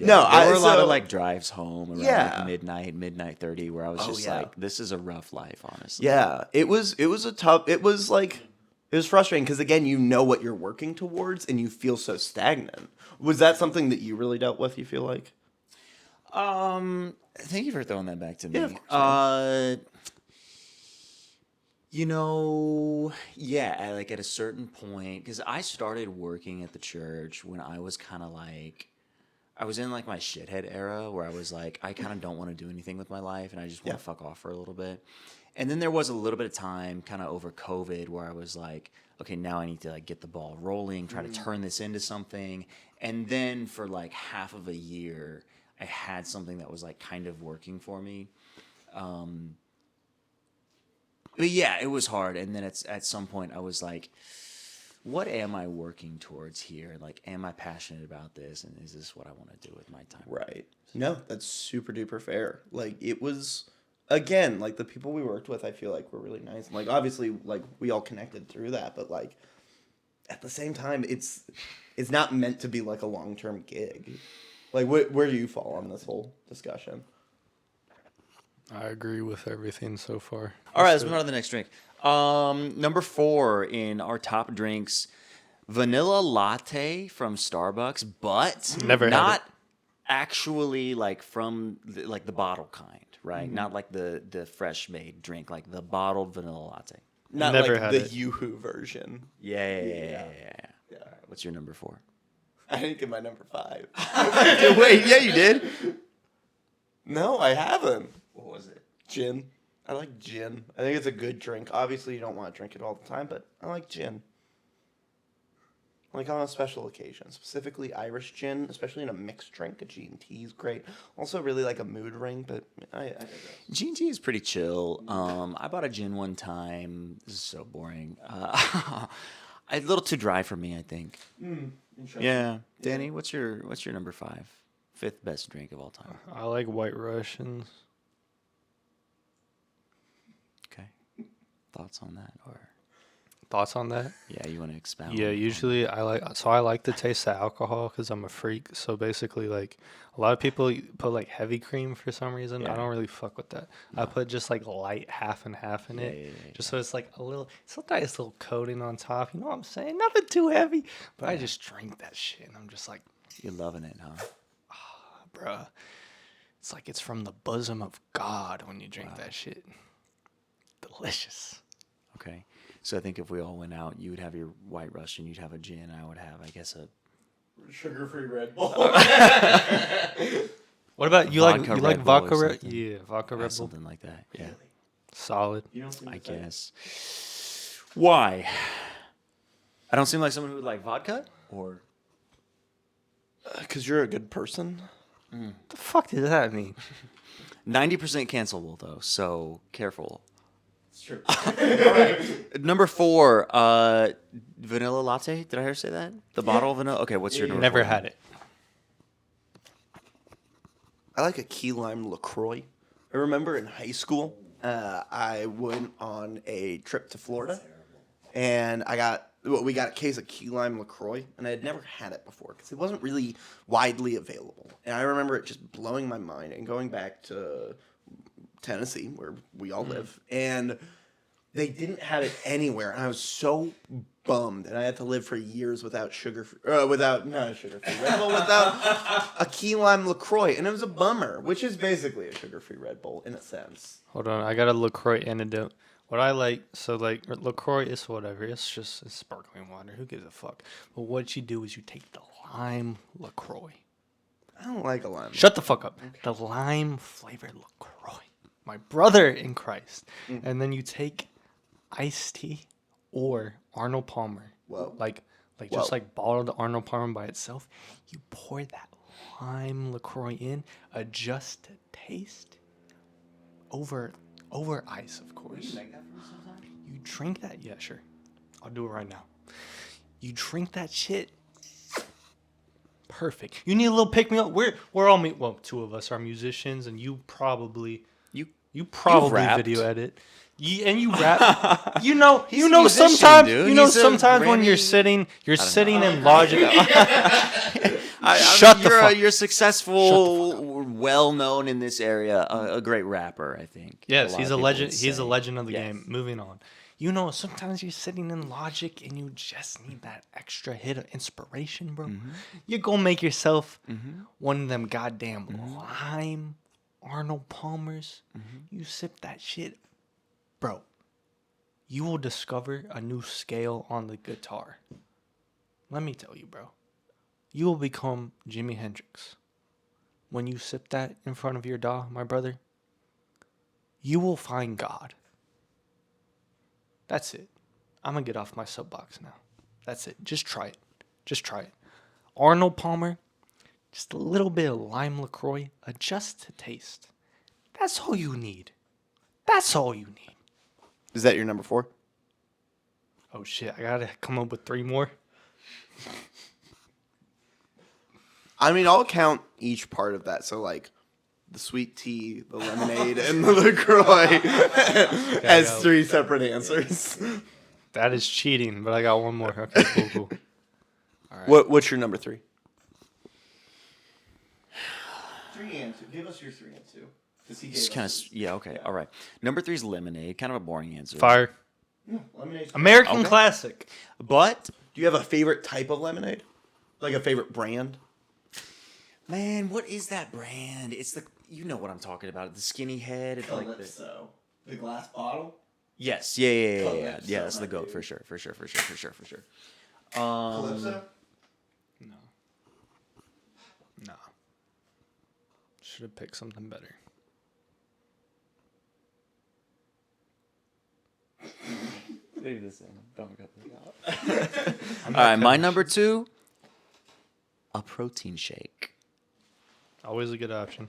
No, there were a lot so- of like drives home around Yeah. like midnight 30 where I was just yeah. like, this is a rough life, honestly. Yeah, it was a tough. It was like it was frustrating because again, you know what you're working towards, and you feel so stagnant. Was that something that you really dealt with? You feel like? Thank you for throwing that back to me. Yeah, of course, You know, yeah, like at a certain point, because I started working at the church when I was kind of like, I was in like my shithead era where I was like, I kind of don't want to do anything with my life and I just want to fuck off for a little bit. And then there was a little bit of time kind of over COVID where I was like, okay, now I need to like get the ball rolling, try to turn this into something. And then for like half of a year, I had something that was like kind of working for me. But yeah, it was hard. And then at some point I was like, what am I working towards here? Like, am I passionate about this? And is this what I want to do with my time? Right. No, that's super duper fair. Like, it was, again, like, the people we worked with, I feel like were really nice. And, like, obviously, like, we all connected through that, but, like, at the same time, it's not meant to be, like, a long-term gig. Like, where do you fall on this whole discussion? I agree with everything so far. All right, let's move on to the next drink. Number 4 in our top drinks, vanilla latte from Starbucks, but Never had not it. actually like from the bottle kind, right? Not like the fresh made drink, like the bottled vanilla latte. Not Never like had the it. Yoo-hoo version. Yeah. Yeah. All right, what's your number 4? I didn't get my number 5. Wait, yeah, you did. No, I haven't. What was it? Gin. I like gin. I think it's a good drink. Obviously, you don't want to drink it all the time, but I like gin. Like on a special occasion, specifically Irish gin, especially in a mixed drink. A G&T is great. Also, really like a mood ring, but I G&T is pretty chill. I bought a gin one time. This is so boring. A little too dry for me, I think. Yeah, Danny, what's your number 5? 5th best drink of all time. I like White Russians. Okay, thoughts on that, or Thoughts on that? yeah, you want to expound? Yeah, usually I like the taste of alcohol because I'm a freak. So basically, like a lot of people put like heavy cream for some reason. Yeah. I don't really fuck with that. I put just like light half and half in it, yeah. just so it's like it's a nice little coating on top. You know what I'm saying? Nothing too heavy, but I just drink that shit and I'm just like, You're loving it, huh? bruh, it's like it's from the bosom of God when you drink that shit. Delicious. Okay. So I think if we all went out, you would have your White Russian, you'd have a gin, I would have, I guess, a sugar-free Red Bull. What about you? Vodka Like Red Bull or vodka? something. Yeah, vodka Red Bull. something like that. Yeah, Solid. You don't seem I to say. guess. Why? I don't seem like someone who would like vodka, or 'Cause you're a good person. What the fuck does that mean? 90% cancelable though, so careful. It's true. Number 4, vanilla latte. Did I hear say that? The bottle of vanilla. Okay, what's your number? Never 4? had it. I like a key lime LaCroix. I remember in high school, I went on a trip to Florida, and we got a case of key lime LaCroix, and I had never had it before because it wasn't really widely available. And I remember it just blowing my mind and going back to Tennessee, where we all live, and they didn't have it anywhere, and I was so bummed, and I had to live for years without without a key lime LaCroix, and it was a bummer, which is basically a sugar-free Red Bull in a sense. Hold on, I got a LaCroix antidote. What I like, so like LaCroix is whatever. It's just it's sparkling water. Who gives a fuck? But what you do is you take the lime LaCroix. I don't like a lime. Shut the fuck up. The lime flavored LaCroix. My brother in Christ. And then you take iced tea or Arnold Palmer. Whoa. Like Whoa. just like bottled Arnold Palmer by itself. You pour that lime LaCroix in, adjust to taste over ice, of course. You drink that? Yeah, sure. I'll do it right now. You drink that shit. Perfect. You need a little pick me up. We're all well, 2 of us are musicians, and you probably rapped. video edit. You rap. you know a musician, sometimes dude. you know He's a sometimes when you're Grammy- sitting in Logic. Shut the fuck. You're successful, well known in this area, a great rapper, I think. Yes, lot he's of a people legend. would He's a say. legend of the Yes. game. Moving on. You know, sometimes you're sitting in Logic and you just need that extra hit of inspiration, bro. You're gonna make yourself one of them goddamn lime Arnold Palmers. You sip that shit, bro. You will discover a new scale on the guitar. Let me tell you, bro. You will become Jimi Hendrix. When you sip that in front of your dog, my brother, you will find God. That's it. I'm going to get off my soapbox now. That's it. Just try it. Just try it. Arnold Palmer, just a little bit of lime LaCroix, adjust to taste. That's all you need. That's all you need. Is that your number 4? Oh shit! I gotta come up with 3 more. I mean, I'll count each part of that. So like the sweet tea, the lemonade, and the LaCroix as go. 3 separate answers. That is cheating, but I got one more. Okay, cool. What's your number 3? 3 and 2. Give us your 3 and 2. It's kind of okay. All right. Number 3 is lemonade. Kind of a boring answer. Fire. Lemonade. American classic. But Do you have a favorite type of lemonade? Like a favorite brand? man, what is that brand? It's the you know what I'm talking about. The skinny head. It's like the, So the glass bottle. yes. Yeah. Calypso, Yeah, that's the my goat for favorite. sure. Calypso. No. Should have picked something better. Leave this in. Don't cut this out. All right, my number 2. A protein shake. Always a good option.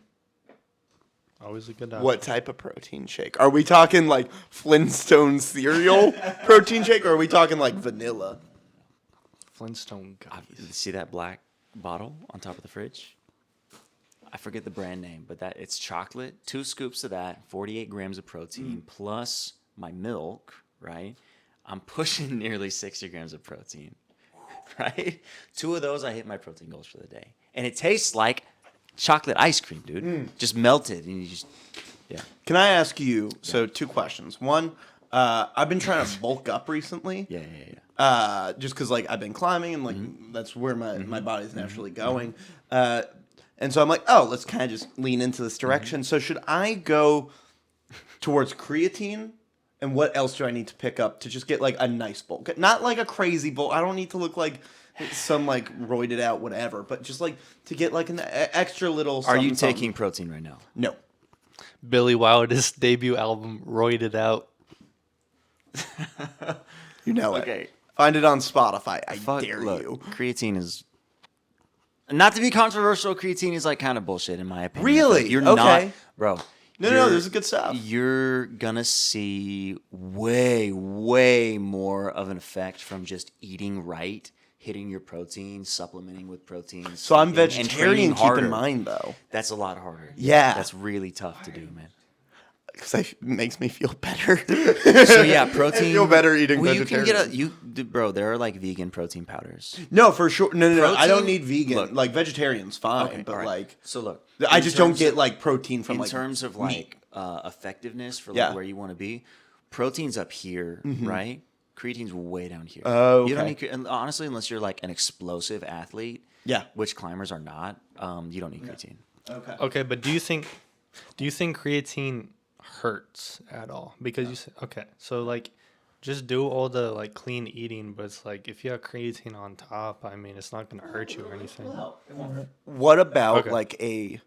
Always a good option. What type of protein shake? Are we talking like Flintstone cereal protein shake, or are we talking like vanilla? Flintstone gummies. See that black bottle on top of the fridge? I forget the brand name, but it's chocolate. 2 scoops of that, 48 grams of protein, plus my milk, right? I'm pushing nearly 60 grams of protein, right? 2 of those, I hit my protein goals for the day. And it tastes like chocolate ice cream, dude. Just melted. And you just, yeah. Can I ask you? So 2 questions. One, I've been trying to bulk up recently. Yeah. Just because like I've been climbing and like that's where my body's naturally going. And so I'm like, oh, let's kind of just lean into this direction. So should I go towards creatine? And what else do I need to pick up to just get like a nice bulk? Not like a crazy bulk. I don't need to look like some like roided out whatever, but just like to get like an extra little. Are you something. taking protein right now? No. Billy Wild's debut album, Roided Out. You know it. Okay. Find it on Spotify. I Fuck, dare look, you. Creatine is. Not to be controversial, creatine is like kind of bullshit in my opinion. Really? You're Okay. not, bro. No, this is good stuff. You're gonna see way more of an effect from just eating right, hitting your protein, supplementing with protein. So I'm sleeping, and vegetarian. training Keep in harder. mind though, That's a lot harder. Yeah. That's really tough to do, man. because it makes me feel better. So yeah, protein. I feel better eating well, vegetarian. you can get bro. There are like vegan protein powders. No, for sure. No. I don't Protein? need vegan. Look. Like vegetarian's fine, Okay, but all right. like So look, I in just don't terms get of- like protein from in like terms of meat. like effectiveness for like Yeah. where you want to be. Protein's up here, right? Creatine's way down here. Oh, You don't okay. need and honestly, unless you're like an explosive athlete, Yeah. which climbers are not. You don't need creatine. Okay. Okay, but do you think creatine hurts at all? Because you said okay, so like just do all the like clean eating, but it's like if you have creatine on top, I mean, it's not gonna hurt you or anything. What about Okay.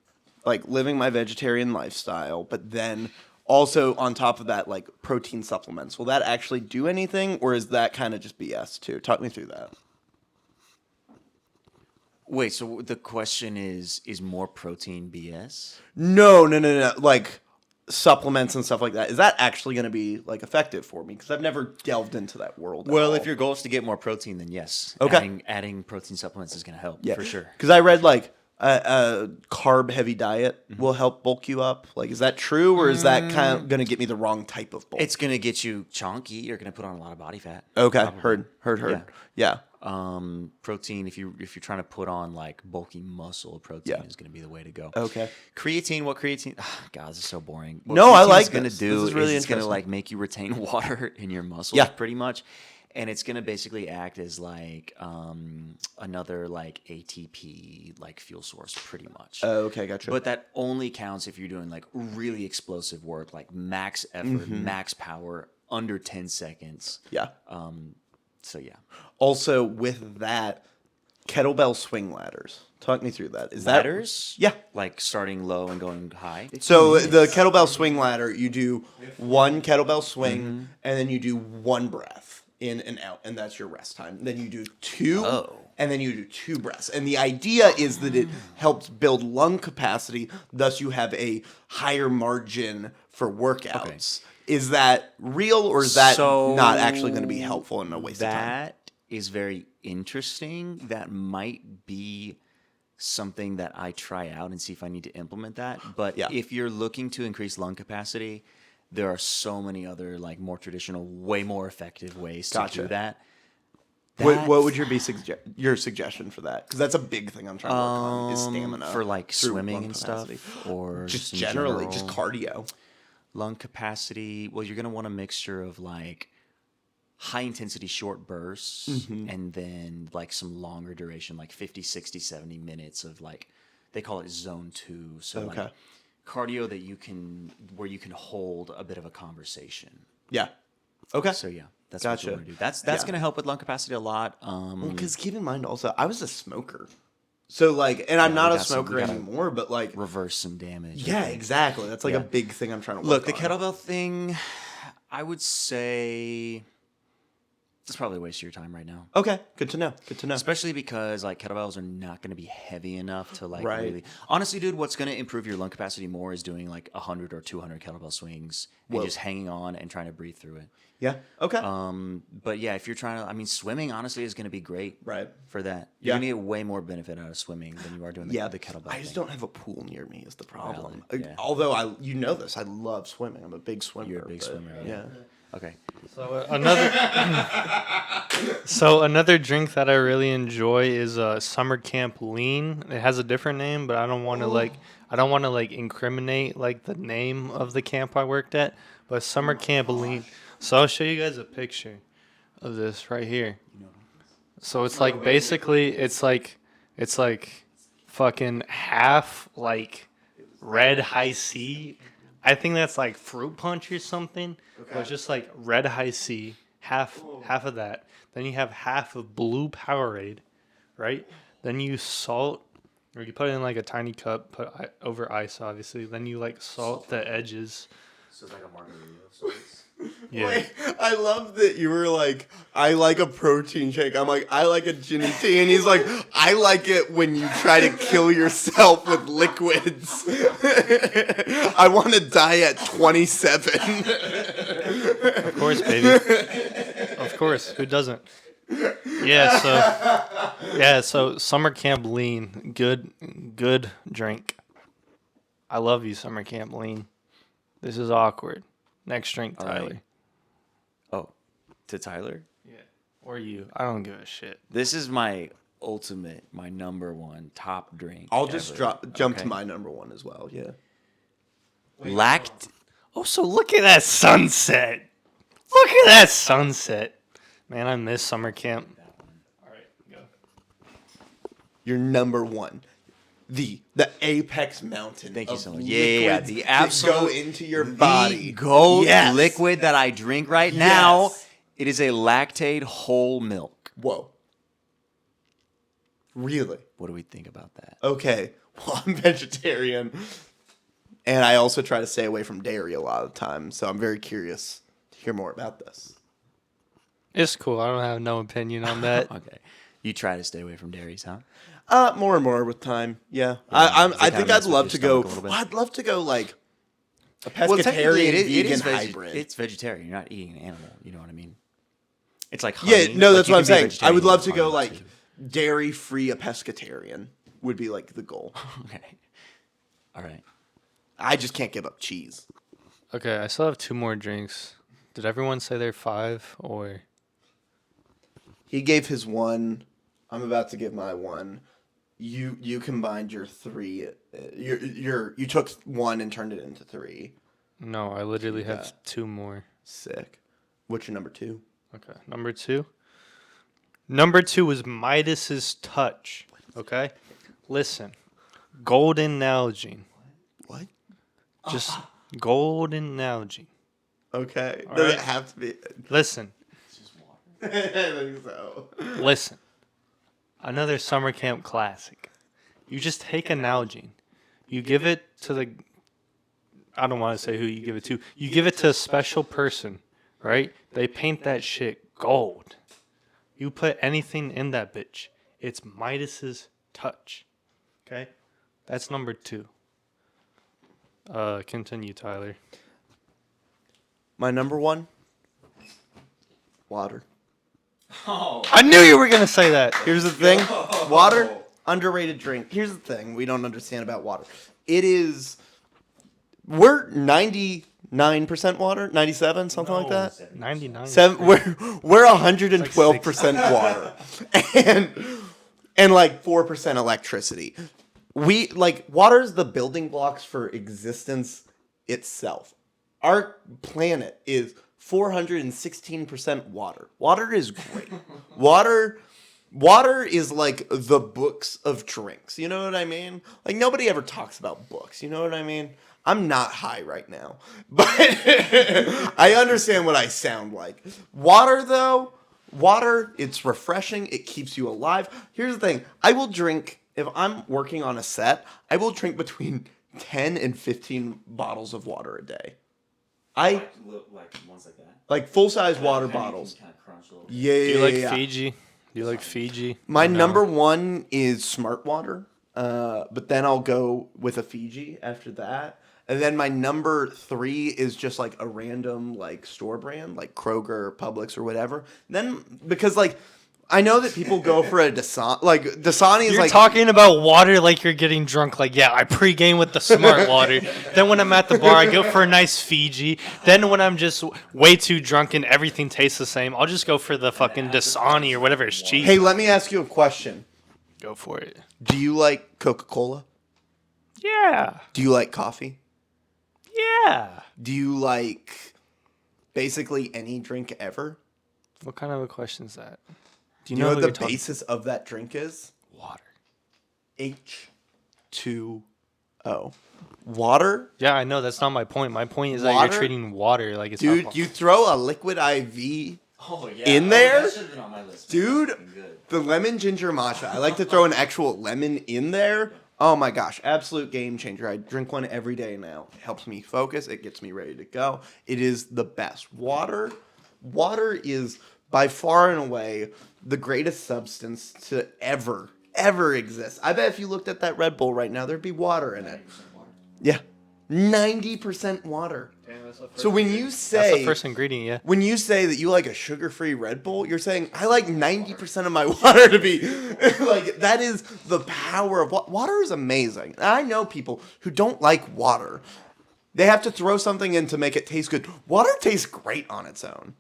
like living my vegetarian lifestyle, but then also on top of that, like protein supplements? Will that actually do anything, or is that kind of just BS too? Talk me through that. Wait, so the question is more protein BS? No. Like supplements and stuff like that. Is that actually going to be like effective for me? Because I've never delved into that world. at Well, all. if your goal is to get more protein, then yes. Okay. Adding protein supplements is going to help, for sure. Because I read like a carb heavy diet will help bulk you up. Like, is that true, or is that kind of going to get me the wrong type of bulk? It's going to get you chunky. You're going to put on a lot of body fat. okay. Probably. Heard. Yeah. Protein, if you're trying to put on like bulky muscle, protein is going to be the way to go. Okay. Creatine, what creatine? God, this is so boring. What No, I creatine's like gonna this. do This is really it's going to interesting. like make you retain water in your muscles, Yeah. pretty much, and it's going to basically act as like another like ATP like fuel source, pretty much. Okay, gotcha. But that only counts if you're doing like really explosive work, like max effort, max power, under 10 seconds. yeah. So yeah. Also, with that, kettlebell swing ladders. Talk me through that. Is Ladders? that? Yeah. Like starting low and going high? So the kettlebell swing ladder, you do one kettlebell swing, and then you do one breath in and out, and that's your rest time. Then you do two, and then you do 2 breaths. And the idea is that it helps build lung capacity, thus you have a higher margin for workouts. Is that real, or is that So, not actually going to be helpful and a waste of time? That is very interesting. That might be something that I try out and see if I need to implement that. But Yeah. if you're looking to increase lung capacity, there are so many other like more traditional, way more effective ways to Gotcha. do that. What would your suggestion for that? Because that's a big thing I'm trying to work on is stamina for like through swimming lung and capacity. stuff, or Just in generally, just general? cardio. Lung capacity. Well, you're gonna want a mixture of like high intensity short bursts Mm-hmm. and then like some longer duration, like 50, 60, 70 minutes of like, they call it zone 2. So Okay. like cardio where you can hold a bit of a conversation. Yeah. Okay. So yeah, that's Gotcha. what you want to do. That's Yeah. going to help with lung capacity a lot. Because keep in mind also, I was a smoker. So like, and I'm not we a got some- smoker we gotta anymore, but like, reverse some damage. I yeah, think. exactly. That's like Yeah. a big thing I'm trying to work Look, the on. kettlebell thing, I would say it's probably a waste of your time right now. Okay, good to know. Good to know. Especially because like kettlebells are not going to be heavy enough to like Right. really. Honestly, dude, what's going to improve your lung capacity more is doing like 100 or 200 kettlebell swings and Whoa. just hanging on and trying to breathe through it. Yeah. Okay. But yeah, if you're trying to, I mean, swimming honestly is going to be great. Right. For that, Yeah. you're going to get way more benefit out of swimming than you are doing Yeah, the kettlebell. I just thing. don't have a pool near me is the problem. Valid, yeah. Although you know this, I love swimming. I'm a big swimmer. You're a big but swimmer, Yeah. Okay. So another drink that I really enjoy is Summer Camp Lean. It has a different name, but I don't want to incriminate like the name of the camp I worked at. But Summer Camp Lean. So I'll show you guys a picture of this right here. So it's like basically it's like fucking half like red high C. I think that's like fruit punch or something. But it's just like red high C, half of that. Then you have half of blue Powerade, right? Then you salt, or you put it in like a tiny cup, over ice obviously. Then you like salt the edges. So it's like a margarita. So it's... Yeah. Wait, I love that you were like, I like a protein shake. I'm like, I like a gin and tea. And he's like, I like it when you try to kill yourself with liquids. I want to die at 27. Of course, baby. Of course. Who doesn't? So Summer Camp Lean, good drink. I love you, Summer Camp Lean. This is awkward. Next drink, All Tyler. right. Oh, to Tyler? Yeah. Or you. I don't give a shit. This is my ultimate, my number one top drink. I'll just ever. jump to Okay. my number one as well. Yeah. Oh, so look at that sunset. Look at that sunset. Man, I miss summer camp. All right, go. Your number one. The apex mountain. Thank you of so much. Yeah, liquids the that absolute go into your body. The goat Yes. liquid that I drink right now. Yes. It is a lactate whole milk. Whoa. Really? What do we think about that? Okay. Well, I'm vegetarian. And I also try to stay away from dairy a lot of the time. So I'm very curious to hear more about this. It's cool. I don't have no opinion on that. Okay. You try to stay away from dairies, huh? More and more with time. Yeah. does it I kinda think mess I'd with love your to go. stomach a little bit? Well, I'd love to go like a Well, technically, pescatarian vegan veg- hybrid. It's vegetarian. You're not eating an animal. You know what I mean? It's like Yeah, honey. no, Like, that's you what I'm can be a saying. I would vegetarian love to with go honey, like too. dairy free a pescatarian would be like the goal. Okay. All right. I just can't give up cheese. Okay, I still have 2 more drinks. Did everyone say they're 5 or? He gave his one. I'm about to give my one. You combined your 3. You took 1 and turned it into 3. No, I literally Yeah. have 2 more. Sick. What's your number 2? Okay, number 2. Number 2 is Midas's Touch. Okay, listen, golden Nalgene, What? just golden Nalgene. Okay. All Does right. it have to be? Listen, I think so. listen. Another summer camp classic. You just take a Nalgene, you give it to the. I don't want to say who you give it to. You give it to a special person, right? They paint that shit gold. You put anything in that bitch, it's Midas's Touch. Okay? That's number 2. Continue, Tyler. My number one, water. Oh. I knew you were gonna say that. Here's the thing. Water, underrated drink. Here's the thing we don't understand about water. We're 99% water, 97, something like that. 99. We're 112% water. And like 4% electricity. Water is the building blocks for existence itself. Our planet is 416% water. Water is great. Water is like the books of drinks. You know what I mean? Like nobody ever talks about books. You know what I mean? I'm not high right now, but I understand what I sound like. Water, though, it's refreshing. It keeps you alive. Here's the thing. I will drink, if I'm working on a set, I will drink between 10 and 15 bottles of water a day. Like ones like that. Like full-size water bottles. Kind of crunch a little bit. Yeah, Do you like yeah. Fiji? Do you like Fiji? My No. number one is Smart Water, but then I'll go with a Fiji after that. And then my number 3 is just like a random like store brand, like Kroger or Publix or whatever. Then because like I know that people go for a Dasani, like Dasani is You're like talking about water like you're getting drunk. Like, yeah, I pregame with the Smart Water. Then when I'm at the bar, I go for a nice Fiji. Then when I'm just way too drunk and everything tastes the same, I'll just go for the fucking Dasani or whatever is cheap. Hey, let me ask you a question. Go for it. Do you like Coca-Cola? Yeah. Do you like coffee? Yeah. Do you like basically any drink ever? What kind of a question is that? Do you know what who the you're talking- basis of that drink is? Water. H2O. Water? Yeah, I know. That's not my point. My point is that Water? you're treating water like it's Dude, alcohol. you throw a liquid IV, Oh, yeah. In there? That should have been on my list. Dude. That's fucking good. the lemon ginger matcha. I like to throw an actual lemon in there. Oh my gosh, absolute game changer. I drink one every day now. It helps me focus. It gets me ready to go. It is the best. Water is by far and away the greatest substance to ever exist. I bet if you looked at that Red Bull right now, there'd be water in it. Yeah. 90% water. So when you That's say the first ingredient, yeah. when you say that you like a sugar-free Red Bull, you're saying I like 90% of my water to be like that is the power of water is amazing. And I know people who don't like water. They have to throw something in to make it taste good. Water tastes great on its own.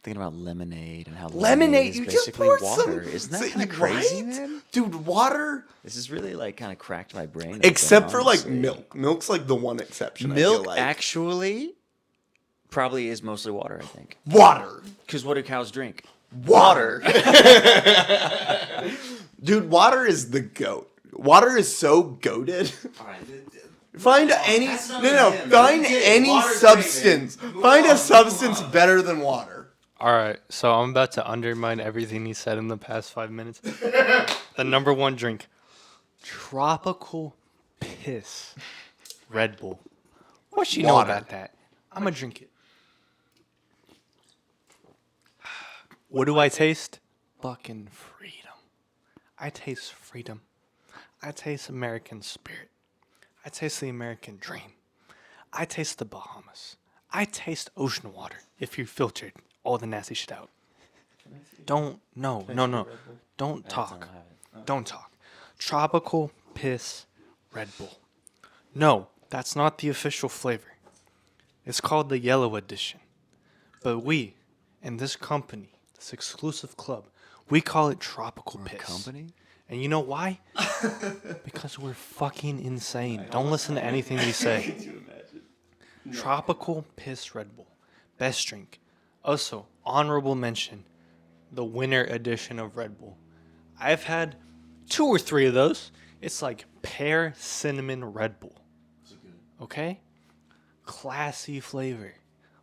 Thinking about lemonade and how Lemonade, is you just basically pour water. some. Isn't that See, kind of crazy, right? man? Dude, water. This is really like kind of cracked my brain. Except for like honestly. milk. Milk's like the one exception. I feel Milk like. actually probably is mostly water, I think. Water. Because what do cows drink? Water. Dude, water is the goat. Water is so goated. All right. Find any find any substance. Find a substance better than water. All right, so I'm about to undermine everything he said in the past 5 minutes. The number one drink, tropical piss, Red Bull. What you know Water. about that? I'm gonna drink it. What do I taste? Fucking freedom. I taste freedom. I taste American spirit. I taste the American dream. I taste the Bahamas. I taste ocean water if you filtered all the nasty shit out. No. Don't talk. Don't talk. Tropical piss Red Bull. No, that's not the official flavor. It's called the yellow edition. But we, in this company, this exclusive club, we call it tropical piss. Company? And you know why? Because we're fucking insane. Don't listen to anything we say. Tropical piss Red Bull. Best drink. Also, honorable mention, the winter edition of Red Bull. I've had 2 or 3 of those. It's like pear cinnamon Red Bull. Okay? Classy flavor.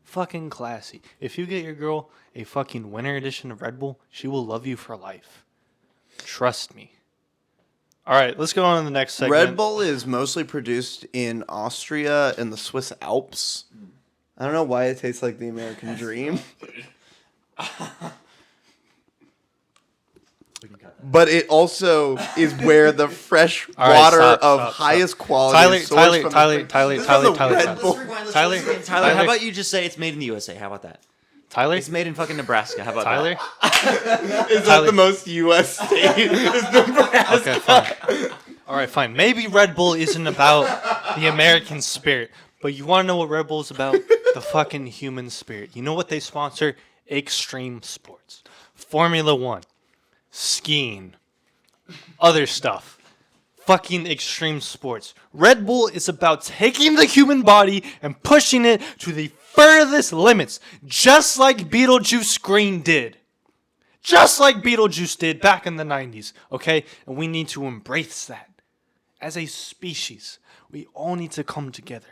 Fucking classy. If you get your girl a fucking winter edition of Red Bull, she will love you for life. Trust me. All right, let's go on to the next segment. Red Bull is mostly produced in Austria and the Swiss Alps. I don't know why it tastes like the American dream. but it also is where the fresh All right, water stop, of stop, highest stop. quality Tyler, is sourced Tyler, from Tyler, the, Tyler, This is Tyler, the Tyler, Red Tyler. Bull. Tyler, Tyler, how about you just say it's made in the USA? How about that? Tyler, It's made in fucking Nebraska. How about Tyler. Is that Tyler. the most U.S. state? Is Nebraska. Okay, fine. All right, fine. Maybe Red Bull isn't about the American spirit, but you want to know what Red Bull is about? The fucking human spirit. You know what they sponsor? Extreme sports, Formula One, skiing, other stuff. Fucking extreme sports. Red Bull is about taking the human body and pushing it to the furthest limits, just like Beetlejuice Green did. Just like Beetlejuice did back in the 90s, okay? And we need to embrace that. As a species, we all need to come together.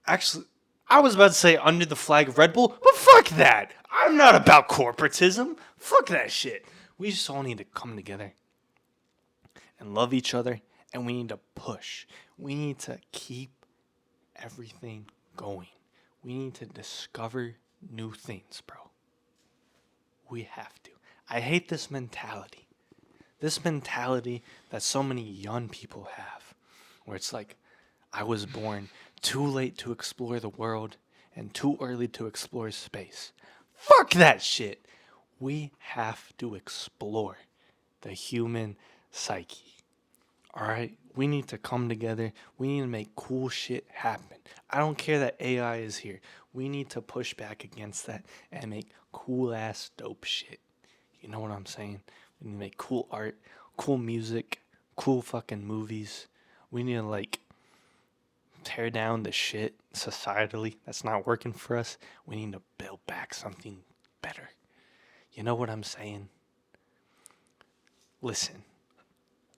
Actually, I was about to say under the flag of Red Bull, but fuck that. I'm not about corporatism. Fuck that shit. We just all need to come together and love each other, and we need to push. We need to keep everything going. We need to discover new things, bro. We have to. I hate this mentality. This mentality that so many young people have, where it's like, I was born too late to explore the world and too early to explore space. Fuck that shit. We have to explore the human psyche. All right? We need to come together. We need to make cool shit happen. I don't care that AI is here. We need to push back against that and make cool ass dope shit. You know what I'm saying? We need to make cool art, cool music, cool fucking movies. We need to like tear down the shit societally that's not working for us. We need to build back something better. You know what I'm saying? Listen,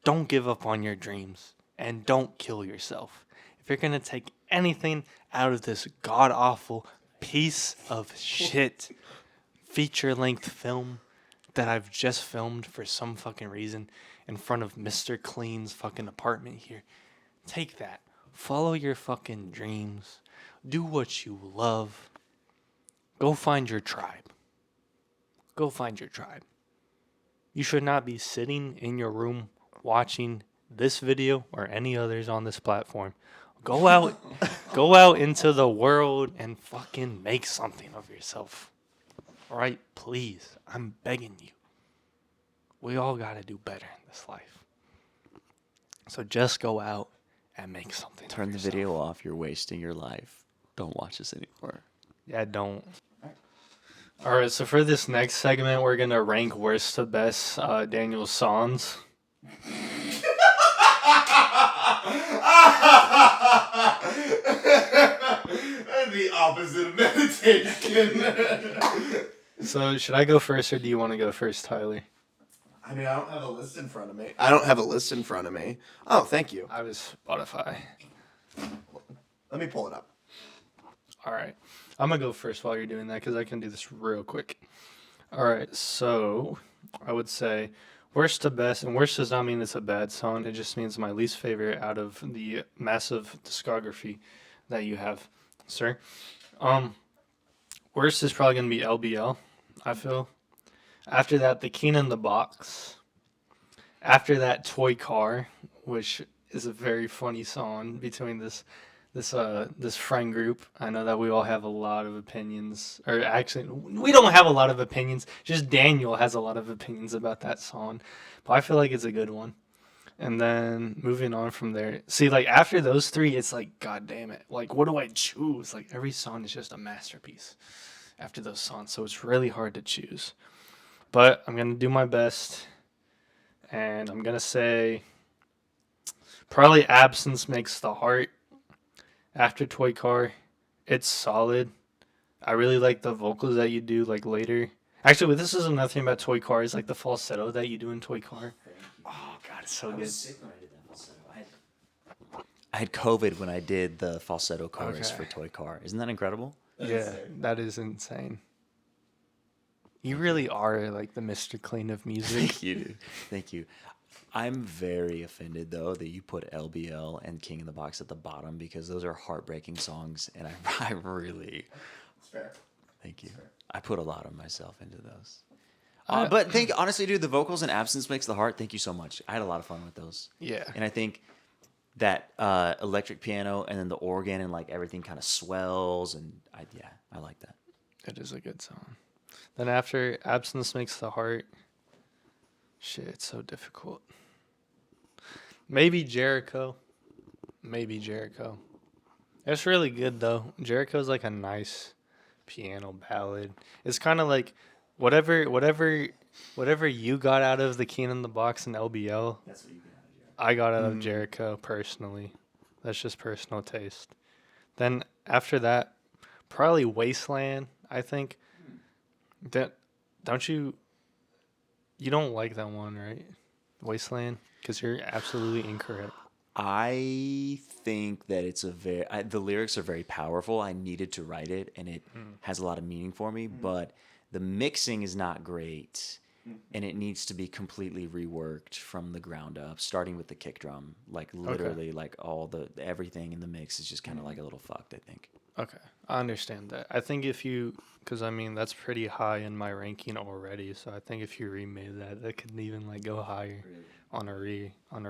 don't give up on your dreams and don't kill yourself. If you're going to take anything out of this god-awful piece of shit feature-length film that I've just filmed for some fucking reason in front of Mr. Clean's fucking apartment here, take that. Follow your fucking dreams. Do what you love. Go find your tribe. Go find your tribe. You should not be sitting in your room watching this video or any others on this platform. Go out into the world and fucking make something of yourself. All right, please. I'm begging you. We all got to do better in this life. So just go out and make something. Turn the video off. You're wasting your life. Don't watch this anymore. Yeah, don't. All right, so for this next segment, we're going to rank worst to best Daniel's songs. The opposite of meditation. So should I go first or do you want to go first, Tyler? I mean, I don't have a list in front of me. Oh, thank you. I was Spotify. Let me pull it up. All right. I'm going to go first while you're doing that because I can do this real quick. All right. So I would say worst to best. And worst does not mean it's a bad song. It just means my least favorite out of the massive discography that you have, sir. Worst is probably going to be LBL, I feel. After that, The King in the Box. After that, Toy Car, which is a very funny song between this friend group. I know that we all have a lot of opinions, or actually, we don't have a lot of opinions. Just Daniel has a lot of opinions about that song, but I feel like it's a good one. And then moving on from there, see, like after those three, it's like, God damn it, like what do I choose? Like every song is just a masterpiece after those songs, so it's really hard to choose. But I'm gonna do my best, and I'm gonna say probably Absence Makes the Heart. After Toy Car, it's solid. I really like the vocals that you do like later. Actually, this is another thing about Toy Car is like the falsetto that you do in Toy Car. Oh God, it's so I good. was sick when I did that falsetto. I had COVID when I did the falsetto chorus Okay. for Toy Car. Isn't that incredible? Yeah, that is insane. You really are like the Mr. Clean of music. Thank you, dude. Thank you. I'm very offended though that you put LBL and King in the Box at the bottom because those are heartbreaking songs, and I really. It's fair. Thank you. I put a lot of myself into those. But honestly, dude, the vocals and Absence Makes the Heart. Thank you so much. I had a lot of fun with those. Yeah. And I think that electric piano and then the organ and like everything kind of swells, and I like that. It is a good song. Then after Absence Makes the Heart, shit, it's so difficult. Maybe Jericho. It's really good though. Jericho's like a nice piano ballad. It's kind of like whatever you got out of the Keen in the Box and LBL. That's what you get out of Jericho. I got out of Jericho personally. That's just personal taste. Then after that, probably Wasteland. I think that you don't like that one, right? Wasteland, because you're absolutely incorrect. I think that it's the lyrics are very powerful. I needed to write it, and it has a lot of meaning for me. But the mixing is not great, and it needs to be completely reworked from the ground up, starting with the kick drum. Like literally, like everything in the mix is just kind of like a little fucked, I think. Okay, I understand that. I think because I mean that's pretty high in my ranking already. So I think if you remade that could even like go higher on a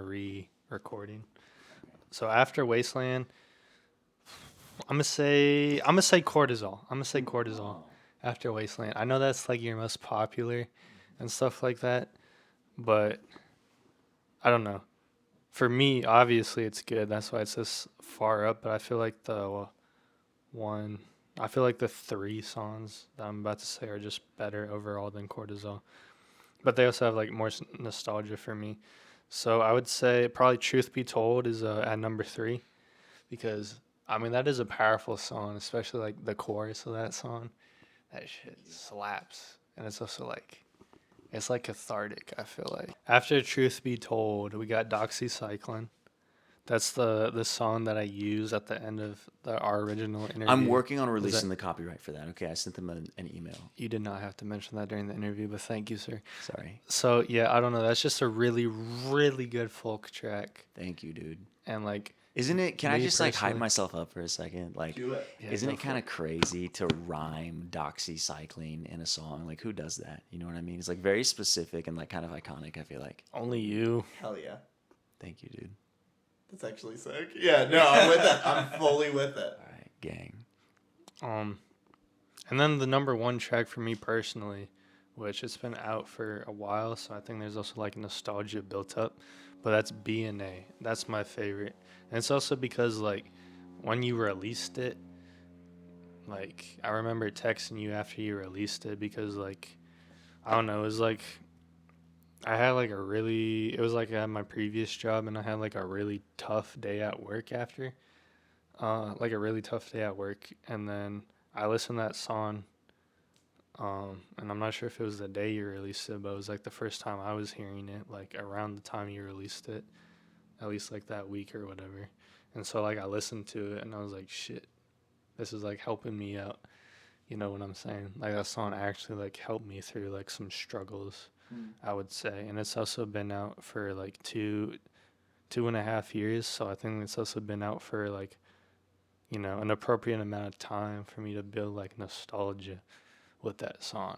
re-recording. So after Wasteland, I'm gonna say Cortisol. After Wasteland. I know that's like your most popular and stuff like that, but I don't know. For me, obviously it's good. That's why it's this far up. But I feel like the three songs that I'm about to say are just better overall than Cortisol. But they also have like more nostalgia for me. So I would say probably Truth Be Told is at number 3, because I mean that is a powerful song, especially like the chorus of that song. That shit slaps, and it's also like it's like cathartic. I feel like after Truth Be Told, we got Doxycycline. That's the song that I use at the end of our original interview. I'm working on releasing the copyright for that. Okay, I sent them an email. You did not have to mention that during the interview, but thank you, sir. Sorry. So yeah, I don't know. That's just a really, really good folk track. Thank you, dude. And like, isn't it? Can I just like hype personally- myself up for a second? Like, Do it. Yeah, isn't go it kind of crazy to rhyme doxycycline in a song? Like, who does that? You know what I mean? It's like very specific and like kind of iconic. I feel like. Only you. Hell yeah. Thank you, dude. That's actually sick. Yeah, no, I'm with it. I'm fully with it. All right, gang. And then the number 1 track for me personally, which it's been out for a while, so I think there's also like nostalgia built up, but that's B&A. That's my favorite. And it's also because like when you released it, like I remember texting you after you released it because like I don't know, it was like I had like it was like at my previous job, and I had like a really tough day at work after. And then I listened to that song, and I'm not sure if it was the day you released it, but it was like the first time I was hearing it, like around the time you released it, at least like that week or whatever. And so like I listened to it, and I was like, shit, this is like helping me out. You know what I'm saying? Like that song actually like helped me through like some struggles. I would say. And it's also been out for like 2.5 years, so I think it's also been out for like, you know, an appropriate amount of time for me to build like nostalgia with that song.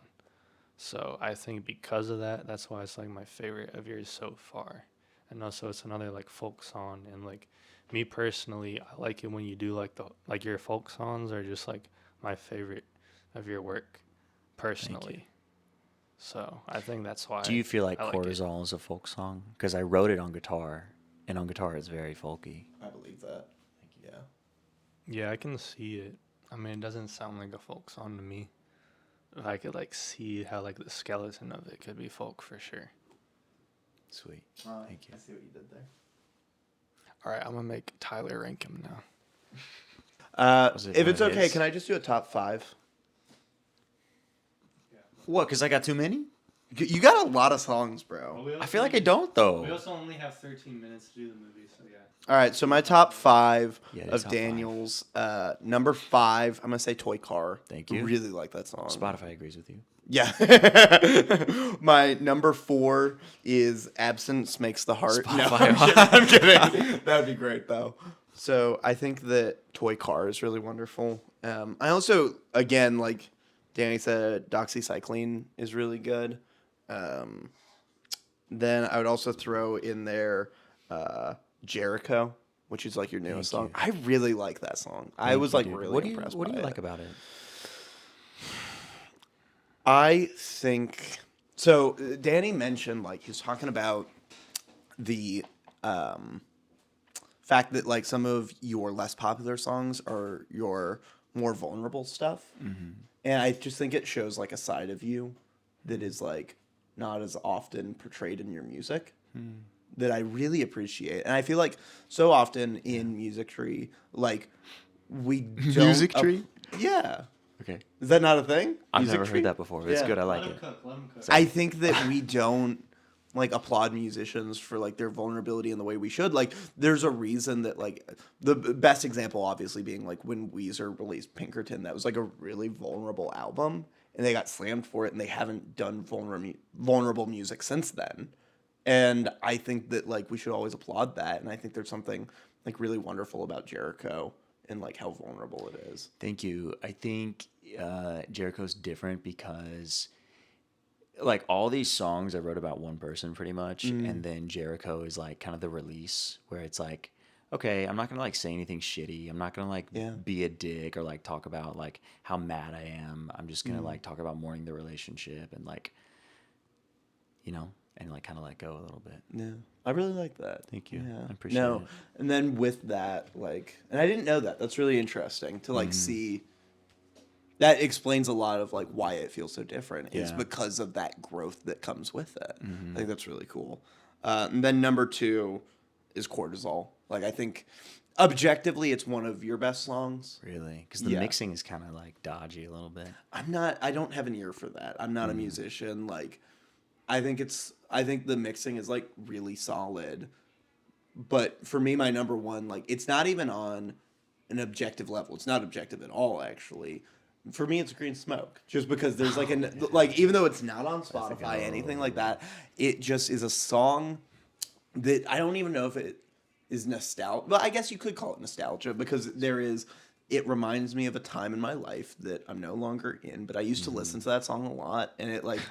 So I think because of that, that's why it's like my favorite of yours so far. And also it's another like folk song, and like me personally, I like it when you do like your folk songs are just like my favorite of your work personally. So I think that's why. Do you feel like I Cortisol is a folk song? Because I wrote it on guitar, and on guitar it's very folky. I believe that. Yeah. Yeah, I can see it. I mean, it doesn't sound like a folk song to me. I could like see how like the skeleton of it could be folk for sure. Sweet. Thank you. I see what you did there. All right, I'm gonna make Tyler rank him now. If it's one of okay, his? can I just do a top 5? What? Because I got too many? You got a lot of songs, bro. I feel like I don't though. also only have 13 minutes to do the movie, so yeah. All right, so my top 5 Yeah, of top Daniel's. Number 5, I'm gonna say "Toy Car." Thank you. Really like that song. Spotify agrees with you. Yeah. My number 4 is "Absence Makes the Heart." No, I'm kidding. That'd be great though. So I think that "Toy Car" is really wonderful. I also, again, like Danny said, "Doxycycline" is really good. Then I would also throw in there Jericho, which is like your newest song. you. I really like that song. I was like really What impressed do by you it. like about it? I think so. Danny mentioned like he was talking about the fact that like some of your less popular songs are your more vulnerable stuff, and I just think it shows like a side of you that is like not as often portrayed in your music that I really appreciate, and I feel like so often in musicry, like we don't Music tree? Yeah, Okay. is that not a thing? I've Music never tree? heard that before. It's Yeah. good. I like it. I think that we don't like applaud musicians for like their vulnerability in the way we should. Like, there's a reason that like the best example, obviously, being like when Weezer released Pinkerton. That was like a really vulnerable album, and they got slammed for it, and they haven't done vulnerable music since then. And I think that like we should always applaud that, and I think there's something like really wonderful about Jericho and like how vulnerable it is. Thank you. I think Jericho's different because like all these songs I wrote about one person pretty much, and then Jericho is like kind of the release where it's like, okay, I'm not gonna like say anything shitty. I'm not gonna like Yeah. be a dick or like talk about like how mad I am. I'm just gonna like talk about mourning the relationship and like, you know, and like kind of let go a little bit. Yeah, I really like that. Thank you. Yeah, I appreciate no, it. and then with that, like, and I didn't know that. That's really interesting to like see. That explains a lot of like why it feels so different. Is Yeah. because of that growth that comes with it. I think that's really cool. And then number 2 is Cortisol. Like, I think objectively, it's one of your best songs. Really, because the Yeah. mixing is kind of like dodgy a little bit. I don't have an ear for that. I'm not a musician. Like, I think the mixing is like really solid. But for me, my number one, like, it's not even on an objective level. It's not objective at all, actually. For me, it's Green Smoke. Just because there's like like, even though it's not on Spotify, anything like that, it just is a song that I don't even know if it is nostalgia. But I guess you could call it nostalgia because it reminds me of a time in my life that I'm no longer in, but I used to listen to that song a lot, and it like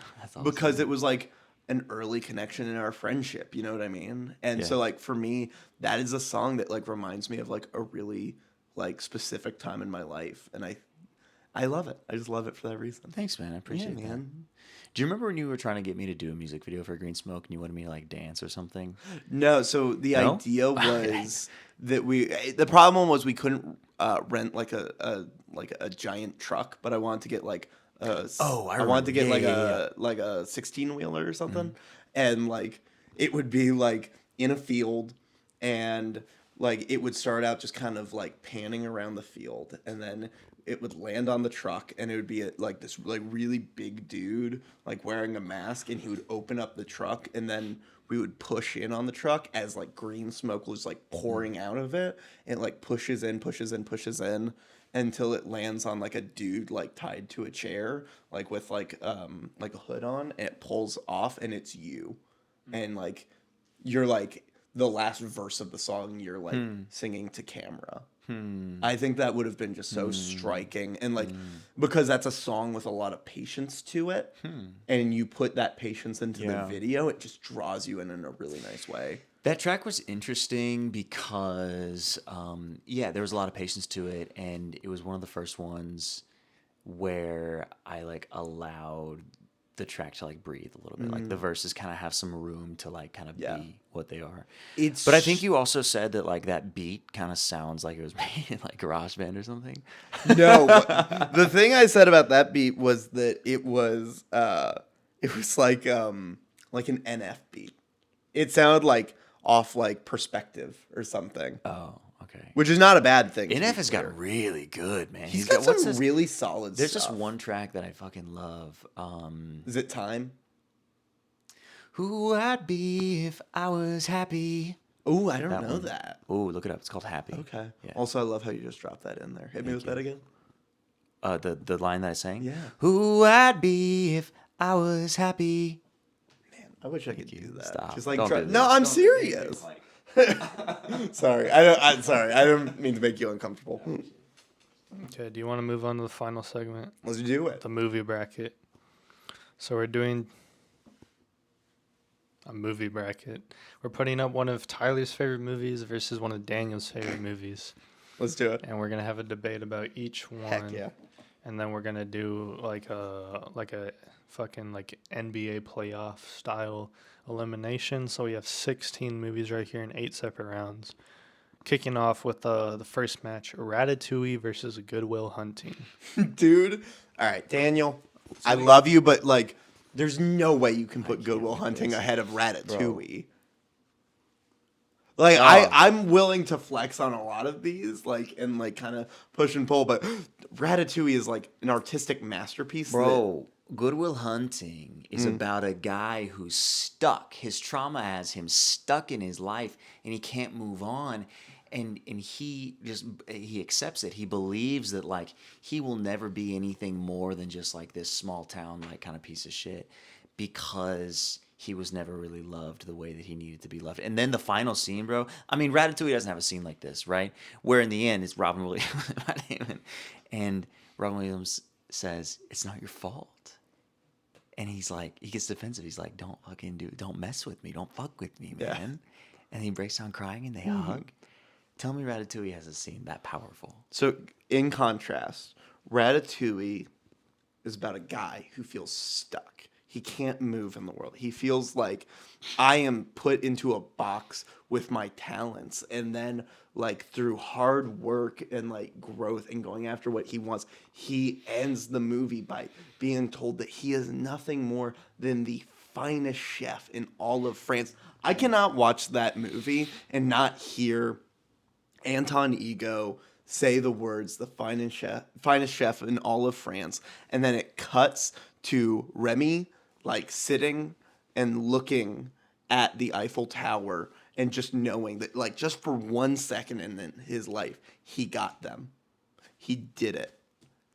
because it was like an early connection in our friendship, you know what I mean? And so like for me, that is a song that like reminds me of like a really like specific time in my life, and I love it. I just love it for that reason. Thanks, man. I appreciate that. Man. Do you remember when you were trying to get me to do a music video for Green Smoke and you wanted me to like dance or something? No, so the No? idea was that the problem was we couldn't rent like a giant truck, but I wanted to get like I wanted to get like a 16-wheeler or something, and like it would be like in a field, and like it would start out just kind of like panning around the field, and then it would land on the truck, and it would be like this like really big dude like wearing a mask, and he would open up the truck, and then we would push in on the truck as like green smoke was like pouring out of it, and it like pushes in until it lands on like a dude like tied to a chair like with like a hood on, and it pulls off, and it's you, and like you're like the last verse of the song you're like singing to camera. I think that would have been just so striking, and like because that's a song with a lot of patience to it, and you put that patience into the video, it just draws you in a really nice way. That track was interesting because, there was a lot of patience to it, and it was one of the first ones where I like allowed the track to like breathe a little bit. Like the verses kind of have some room to like kind of be what they are. But I think you also said that like that beat kind of sounds like it was made in like GarageBand or something. No, the thing I said about that beat was that it was like an NF beat. It sounded like off like Perspective or something. Oh, okay. Which is not a bad thing. NF has got really good, man. He's got some really solid There's stuff. just one track that I fucking love. Is it Time? Who I'd be if I was happy. Oh, I don't That know one. that. Oh, look it up. It's called Happy. Okay. Yeah. Also, I love how you just dropped that in there. Hit me with that again. The line that I sang? Yeah. Who I'd be if I was happy. I wish I could do that. Stop. Just like Don't do no, this. I'm serious. Sorry, I'm sorry. I don't mean to make you uncomfortable. Okay, do you want to move on to the final segment, Let's do it. the movie bracket? So we're doing a movie bracket. We're putting up one of Tyler's favorite movies versus one of Daniel's favorite movies, Let's do it. and we're gonna have a debate about each one. Heck yeah. And then we're gonna do like a fucking like NBA playoff style elimination. So we have 16 movies right here in 8 separate rounds. Kicking off with the first match, Ratatouille versus Good Will Hunting. Dude. All right, Daniel. I love you, but like, there's no way you can put Good Will Hunting ahead of Ratatouille. Like, I'm willing to flex on a lot of these, like, and like kind of push and pull, but Ratatouille is like an artistic masterpiece. Bro, Good Will Hunting is about a guy who's stuck. His trauma has him stuck in his life, and he can't move on. And he accepts it. He believes that like he will never be anything more than just like this small town like kind of piece of shit, because he was never really loved the way that he needed to be loved. And then the final scene, bro. I mean, Ratatouille doesn't have a scene like this, right? Where in the end it's Robin Williams, and Robin Williams says, "It's not your fault." And he's like, he gets defensive. He's like, don't mess with me. Don't fuck with me, man. Yeah. And he breaks down crying and they hug. Tell me Ratatouille has a scene that powerful. So, in contrast, Ratatouille is about a guy who feels stuck. He can't move in the world. He feels like I am put into a box with my talents. And then, like, through hard work and, like, growth and going after what he wants, he ends the movie by being told that he is nothing more than the finest chef in all of France. I cannot watch that movie and not hear Anton Ego say the words, the finest chef in all of France, and then it cuts to Remy like sitting and looking at the Eiffel Tower and just knowing that like just for 1 second in his life he got them. He did it.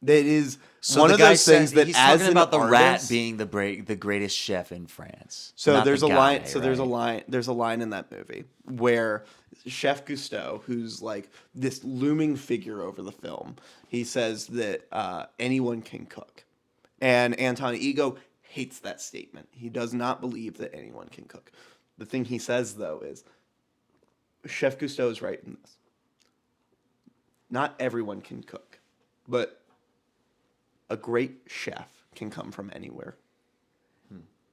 That is one of those things that he's as talking an about the rat artist, being the greatest chef in France. so not there's the a guy, line. So there's a right? line. There's a line in that movie where Chef Cousteau, who's like this looming figure over the film, he says that anyone can cook, and Anton Ego hates that statement. He does not believe that anyone can cook. The thing he says though is, Chef Cousteau is right in this. Not everyone can cook, but a great chef can come from anywhere.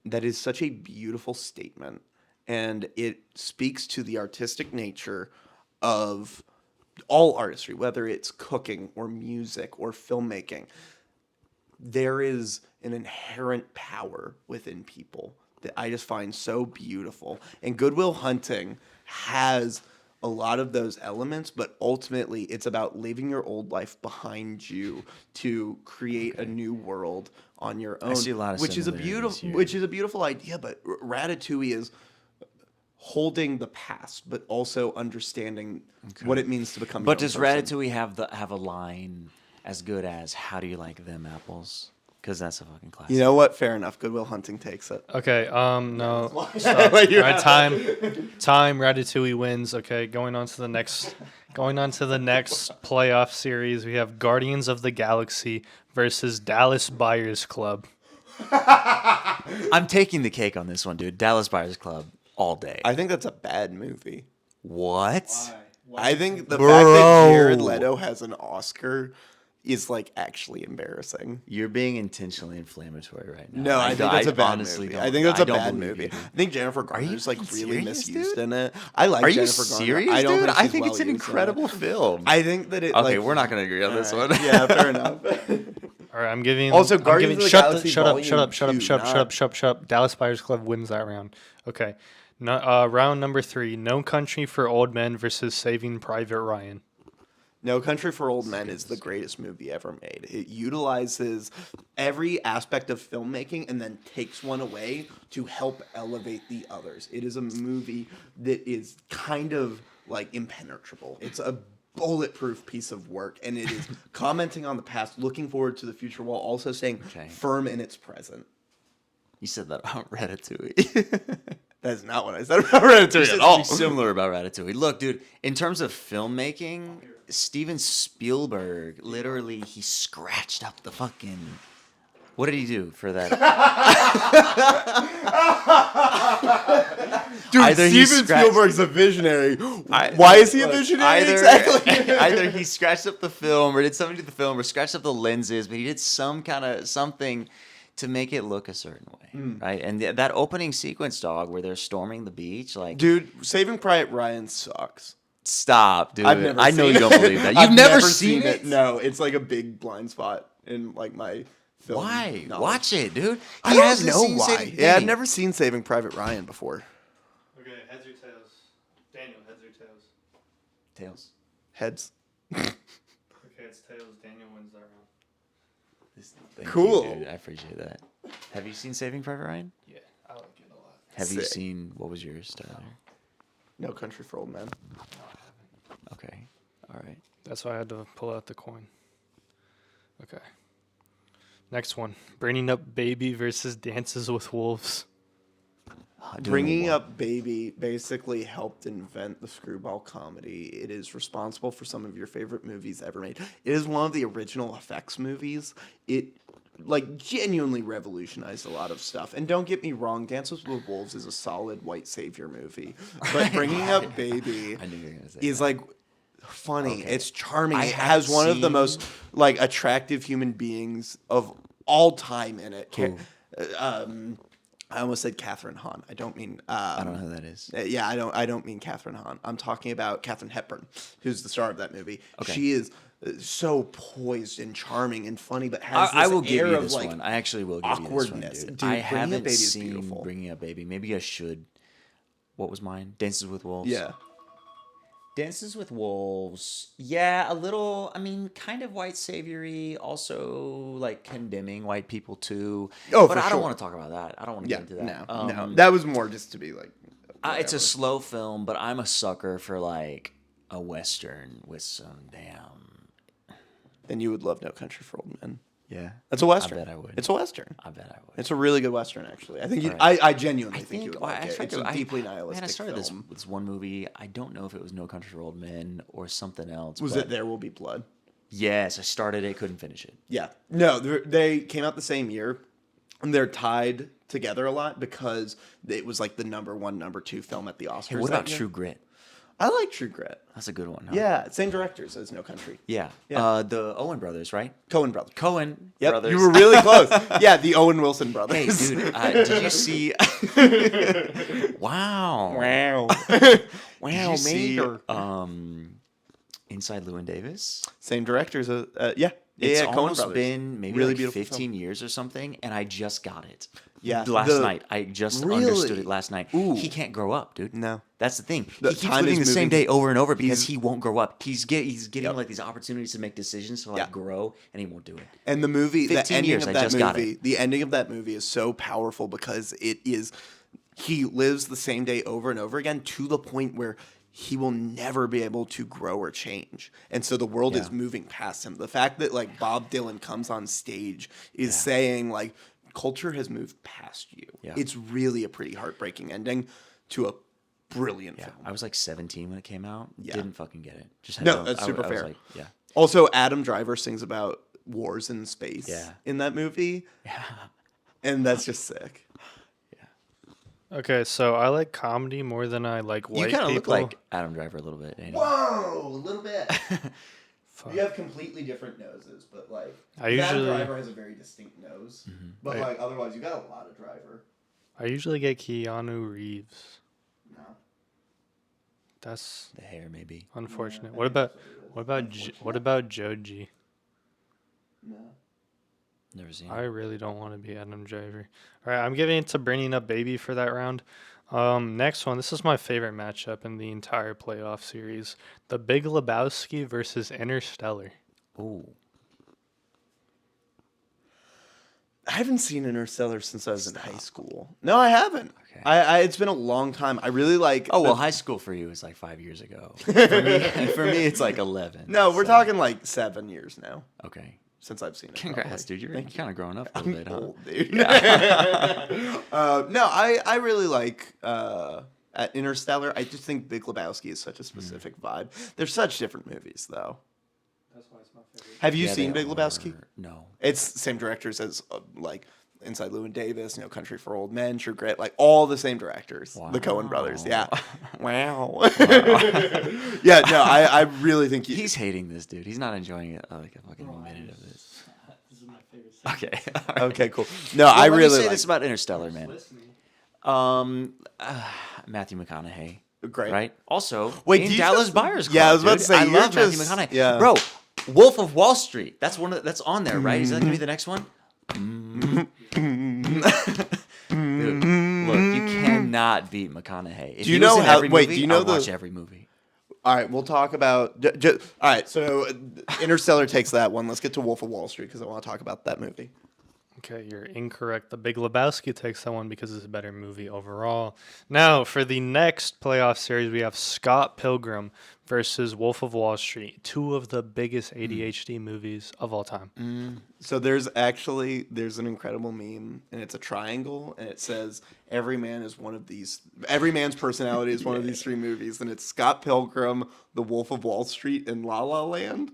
That is such a beautiful statement, and it speaks to the artistic nature of all artistry, whether it's cooking or music or filmmaking. There is an inherent power within people that I just find so beautiful. And Good Will Hunting has a lot of those elements, but ultimately it's about leaving your old life behind you to create a new world on your own. I see a lot of which is a similarities here. beautiful idea, but Ratatouille is holding the past, but also understanding what it means to become. But your own does person. Ratatouille have a line as good as "How do you like them apples"? Because that's a fucking classic. You know what? Fair enough. Good Will Hunting takes it. Okay, no. Stop. All right, time. Ratatouille wins. Okay, going on to the next playoff series, we have Guardians of the Galaxy versus Dallas Buyers Club. I'm taking the cake on this one, dude. Dallas Buyers Club all day. I think that's a bad movie. What? I think the Bro. fact that Jared Leto has an Oscar is like actually embarrassing. You're being intentionally inflammatory right now. No, I think that's a bad honestly movie. don't- I think that's a don't bad believe movie. you. I think Jennifer Garner's like fucking really serious, misused dude? in it. I like Are you Jennifer Garner. serious, I don't dude? think I she's think well it's an used in it. incredible film. I think that it. Okay, like, we're not going to agree on this all one. right. Yeah, fair enough. All right, I'm giving. Also, I'm Guardians giving, of the shut Galaxy shut up, Volume shut up, shut up, 2, shut up, shut not- up, shut up, shut up. Dallas Buyers Club wins that round. Okay, no, round number 3: No Country for Old Men versus Saving Private Ryan. No Country for Old Men is the greatest movie ever made. It utilizes every aspect of filmmaking and then takes one away to help elevate the others. It is a movie that is kind of like impenetrable. It's a bulletproof piece of work, and it is commenting on the past, looking forward to the future, while also staying firm in its present. You said that about Ratatouille. That is not what I said about Ratatouille at all. Similar about Ratatouille. Look, dude, in terms of filmmaking, Steven Spielberg, literally, he scratched up the fucking... What did he do for that? Dude, Either he Steven scratched- Spielberg's a visionary. Why is he a visionary exactly? Either he scratched up the film or did something to the film or scratched up the lenses, but he did some kind of something to make it look a certain way, right? And that opening sequence, dog, where they're storming the beach, like, Dude, Saving Private Ryan sucks. stop, dude. I've never I know seen you don't it. believe that. You've I've never seen it? No, it's like a big blind spot in like my film. Why? knowledge. Watch it, dude. I He don't hasn't know seen why. Saving- Yeah, I've Hey, never seen Saving Private Ryan before. Okay, heads or tails? Daniel, heads or tails? Tails. Heads. Okay, it's tails. Daniel wins that round. Thank Cool. you, dude. I appreciate that. Have you seen Saving Private Ryan? Yeah, I like it a lot. Have you Sick. seen, what was yours, Tyler? No Country for Old Men. Okay. All right. That's why I had to pull out the coin. Okay. Next one. Bringing Up Baby versus Dances with Wolves. Bringing Up Baby basically helped invent the screwball comedy. It is responsible for some of your favorite movies ever made. It is one of the original effects movies. It like genuinely revolutionized a lot of stuff. And don't get me wrong, Dances with Wolves is a solid white savior movie. But Bringing Up Baby I knew you were going to say is that. like funny. Okay. It's charming. I It has haven't one of the seen- most like attractive human beings of all time in it. Who? I almost said Catherine Hahn. I don't mean. I don't know who that is. Yeah, I don't mean Catherine Hahn. I'm talking about Katharine Hepburn, who's the star of that movie. Okay. She is so poised and charming and funny, but has I this will give air you of this like one. I actually will give you this one, awkwardness. dude. Dude, I Bringing Up haven't Baby is seen beautiful. Bringing Up Baby. Maybe I should. What was mine? Dances with Wolves. Yeah. Dances with Wolves. Yeah, a little. I mean, kind of white saviory. Also, like condemning white people too. Oh, but for I don't sure. want to talk about that. I don't want to Yeah, get into that. no. That was more just to be like. It's a whatever. slow film, but I'm a sucker for like a western with some damn. Then you would love No Country for Old Men. Yeah, It's a western. I bet I would. It's a western. I bet I would. It's a really good western, actually. I think you. Alright. I genuinely think you would like it. tried It's to- a deeply nihilistic Man, I started film. this one movie. I don't know if it was No Country for Old Men or something else. Was but it There Will Be Blood? Yes, I started it, couldn't finish it. Yeah. No, they came out the same year, and they're tied together a lot because it was like the number one, number two film at the Oscars. Hey, what that about year. True Grit? I like True Grit. That's a good one. Huh? Yeah, same directors as No Country. Yeah. Yeah. The Owen brothers, right? Coen brothers. Cohen Yep, brothers. you were really close. Yeah, the Owen Wilson brothers. Hey, dude, did you see? Wow. Wow. Did Wow, you see, Mater. Inside Llewyn Davis? Same directors. Yeah. It's yeah, Coen almost brothers. been maybe Really like beautiful 15 years or something, and I just got it. Yeah, Last the- night. I just Really? understood it last night. Ooh. He can't grow up, dude. No. That's the thing. The He keeps time living the is same moving. day over and over because He's- he won't grow up. He's getting Yep. like these opportunities to make decisions to like Yeah. grow, and he won't do it. And the movie, the 15 ending years, of I that just got movie, it. the ending of that movie is so powerful because it is, he lives the same day over and over again to the point where he will never be able to grow or change. And so the world is Yeah. moving past him. The fact that like Bob Dylan comes on stage is saying like, culture has moved past you. Yeah. It's really a pretty heartbreaking ending to a brilliant Yeah. film. I was like 17 when it came out. Yeah. Didn't fucking get it. Just had No, that's I super was fair. like, yeah. Also, Adam Driver sings about wars in space Yeah. in that movie. Yeah. And that's just sick. Okay, so I like comedy more than I like You white kind of people. look like Adam Driver a little bit. Ain't you? Whoa, a little bit. Fuck. You have completely different noses, but like I usually- Driver has a very distinct nose, but I- like otherwise, you got a lot of Driver. I usually get Keanu Reeves. No, That's The hair, maybe. unfortunate. Yeah, What I about think that's what about what about Joji? no. Never seen I it. really don't want to be Adam Driver. All right, I'm giving it to Bringing Up Baby for that round. Next one. This is my favorite matchup in the entire playoff series: The Big Lebowski versus Interstellar. Ooh. I haven't seen Interstellar since I was in high school. No, I haven't. Okay. It's been a long time. I really like. Oh well, high school for you is like 5 years ago. For me, it's like 11. No, we're so- talking like 7 years now Okay. since I've seen it. Congrats, probably. dude. You're Thank you. kind of growing up a little bit, huh? Old, dude. No, I really like at Interstellar. I just think Big Lebowski is such a specific vibe. They're such different movies, though. That's why it's my Have you Yeah, seen they Big Lebowski? are- No. It's the same directors as like Inside Llewyn Davis, Country for Old Men, True Grit, like all the same directors, the Coen brothers. Yeah. Wow. Yeah. No, I really think He's hating this, dude. He's not enjoying it. Like a fucking minute of this. This is my favorite scene. Okay. all right. Okay, cool. No, Well, I let me really say like. this about Interstellar, man. Listening. Matthew McConaughey. Great. Right? Also, Wait, in do you Dallas just- Buyers Club. Yeah, I was about to dude. say, I you're love Matthew just- McConaughey. yeah. Bro, Wolf of Wall Street. That's that's on there, right? Is that gonna be the next one? Dude, look, you cannot beat McConaughey. If Do you he was know in how- every wait, movie, do you know I'd the- watch every movie. All right, we'll talk about. All right, so Interstellar takes that one. Let's get to Wolf of Wall Street because I want to talk about that movie. Okay, you're incorrect. The Big Lebowski takes that one because it's a better movie overall. Now, for the next playoff series, we have Scott Pilgrim versus Wolf of Wall Street, two of the biggest ADHD movies of all time. So there's an incredible meme, and it's a triangle, and it says every man's personality is one of these three movies, and it's Scott Pilgrim, The Wolf of Wall Street, and La La Land,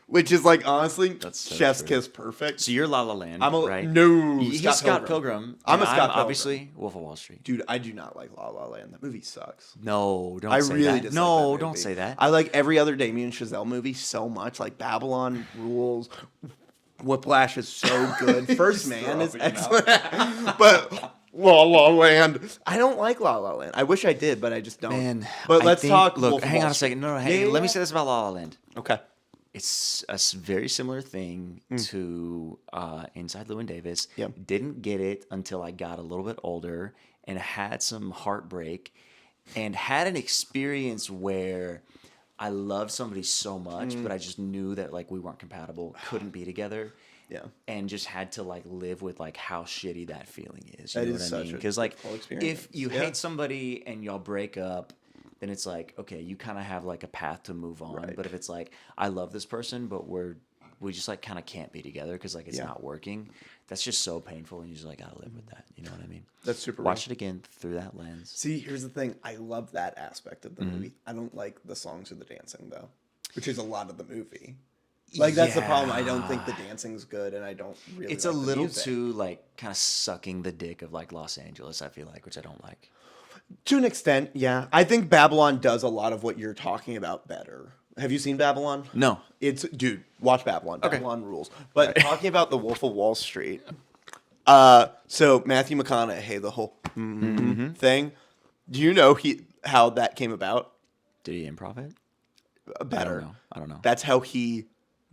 which is like honestly That's so chef's true. kiss perfect. So you're La La Land, I'm a right? no. He's Scott Scott Pilgrim. I'm a and Scott Pilgrim. Obviously, Wolf of Wall Street. Dude, I do not like La La Land. That movie sucks. No, don't I say really that. dislike No, that don't movie. say that. I like every other Damien Chazelle movie so much. Like Babylon rules. Whiplash is so good. First Man is excellent. But La La Land, I don't like La La Land. I wish I did, but I just don't. Man, but I let's think- talk. Look, Wolf of hang Wall on a Street. second. No, Yeah, hey, yeah, let me yeah. say this about La La Land. Okay. It's a very similar thing to Inside Llewyn Davis. Yep. Didn't get it until I got a little bit older and had some heartbreak and had an experience where I loved somebody so much, but I just knew that like we weren't compatible, couldn't be together. Yeah. And just had to like live with like how shitty that feeling is. That You know is what I such mean? a Because like difficult experience. if you Yeah. hate somebody and y'all break up, then it's like, okay, you kind of have like a path to move on. Right. But if it's like, I love this person, but we just like kind of can't be together because like it's Yeah. not working. That's just so painful, and you just like gotta live with that. You know what I mean? That's super Watch it again through that lens. See, here's the thing. I love that aspect of the movie. I don't like the songs or the dancing though, which is a lot of the movie. Like that's the problem. I don't think the dancing's good, and I don't really. It's like a the little music. too like kind of sucking the dick of like Los Angeles. I feel like, which I don't like. To an extent, yeah. I think Babylon does a lot of what you're talking about better. Have you seen Babylon? No. It's dude, watch Babylon. Okay. Babylon rules. But talking about the Wolf of Wall Street, so Matthew McConaughey, the whole thing. Do you know how that came about? Did he improv it? Better. I don't know. That's how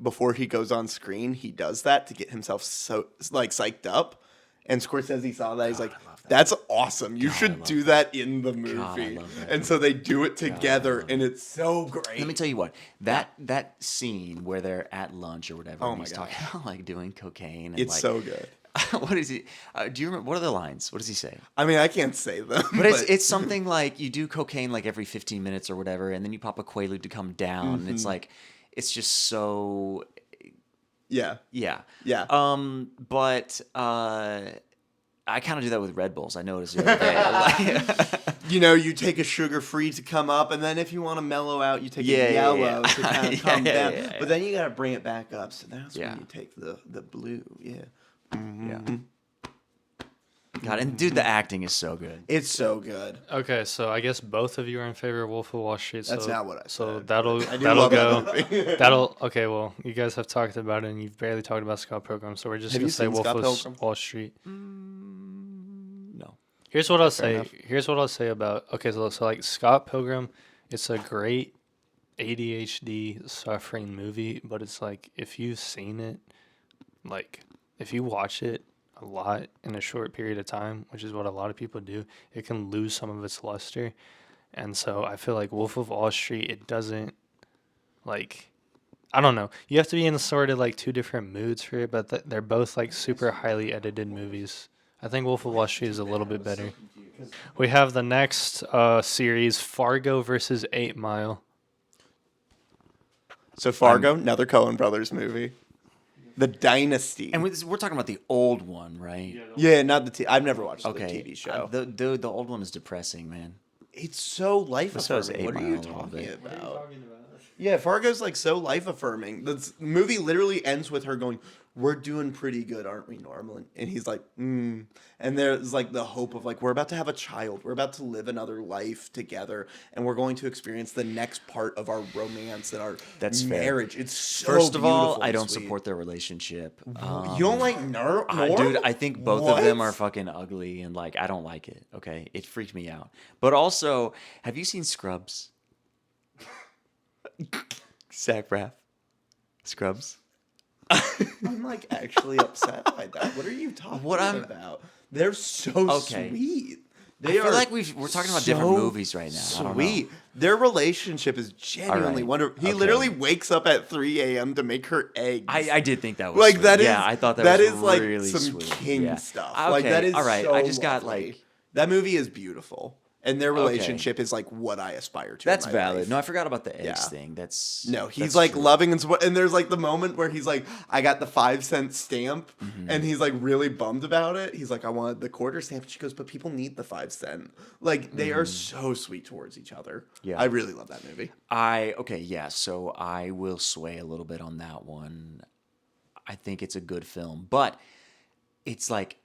before he goes on screen, he does that to get himself so like psyched up. And Scorsese saw that. He's like, that's awesome. You should do that in the movie. love that And so they do it together, and it's so great. Let me tell you what that scene where they're at lunch or whatever, Oh and my he's God. talking about like doing cocaine. And, It's like, so good. what is he? Do you remember? What are the lines? What does he say? I mean, I can't say them. But it's something like you do cocaine like every 15 minutes or whatever, and then you pop a Quaalude to come down. And it's like it's just so yeah. yeah. Yeah. But I kind of do that with Red Bulls. I noticed the other day. Like, You take a sugar-free to come up, and then if you want to mellow out, you take a yellow to kind of come down. yeah. But then you got to bring it back up. So that's Yeah. when you take the blue. Yeah. yeah. God, and dude, the acting is so good. It's so good. Okay, so I guess both of you are in favor of Wolf of Wall Street. That's so, not what I So said. that'll I do that'll love go. that movie. That'll okay. Well, you guys have talked about it, and you've barely talked about Scott Pilgrim. So we're just Have gonna you say seen Wolf Scott of Pilgrim? Wall Street. No. Here's what I'll Fair say. enough. Here's what I'll say about so like Scott Pilgrim, it's a great ADHD suffering movie, but it's like if you've seen it, like if you watch it a lot in a short period of time, which is what a lot of people do, it can lose some of its luster. And so I feel like Wolf of Wall Street, it doesn't like I don't know. You have to be in sort of like two different moods for it, but they're both like super highly edited movies. I think Wolf of Wall Street is a little bit better. We have the next series, Fargo versus 8 Mile. So Fargo, another Coen Brothers movie. The Dynasty. And we're talking about the old one, right? yeah, not the I've never watched Okay. the TV show. The old one is depressing, man. It's so life So is affirming. 8 What are you Mile a little talking bit. about? Yeah, Fargo's like so life affirming. The movie literally ends with her going, "We're doing pretty good, aren't we, Norman?" And he's like, "Hmm." And there's like the hope of like we're about to have a child, we're about to live another life together, and we're going to experience the next part of our romance and our That's fair. marriage. It's so First of all, beautiful I and don't sweet. support their relationship. You don't like Norm? Dude, I think both of them What? are fucking ugly, and like I don't like it. Okay, it freaked me out. But also, have you seen Scrubs? Zach Braff. Scrubs. I'm like actually upset by that. What are you talking about? They're so Okay. sweet. I feel like we're talking about different movies right now. I don't know. Sweet. Their relationship is genuinely right. wonderful. He Okay. literally wakes up at 3 a.m. to make her eggs. I did think that was like sweet. that is yeah, I thought that is was like really some sweet. king Yeah. stuff. Okay, Like that is all right. so I just got lovely. like that movie is beautiful, and their Okay. relationship is like what I aspire to. that's in my valid. life. No, I forgot about the eggs Yeah. thing. That's No, he's that's like true. loving and there's like the moment where he's like, I got the 5-cent stamp, Mm-hmm. and he's like really bummed about it. He's like, I wanted the quarter stamp. And she goes, but people need the 5 cent. Like they are so sweet towards each other. Mm-hmm. Yeah. I really love that movie. Okay, yeah, so I will sway a little bit on that one. I think it's a good film, but it's like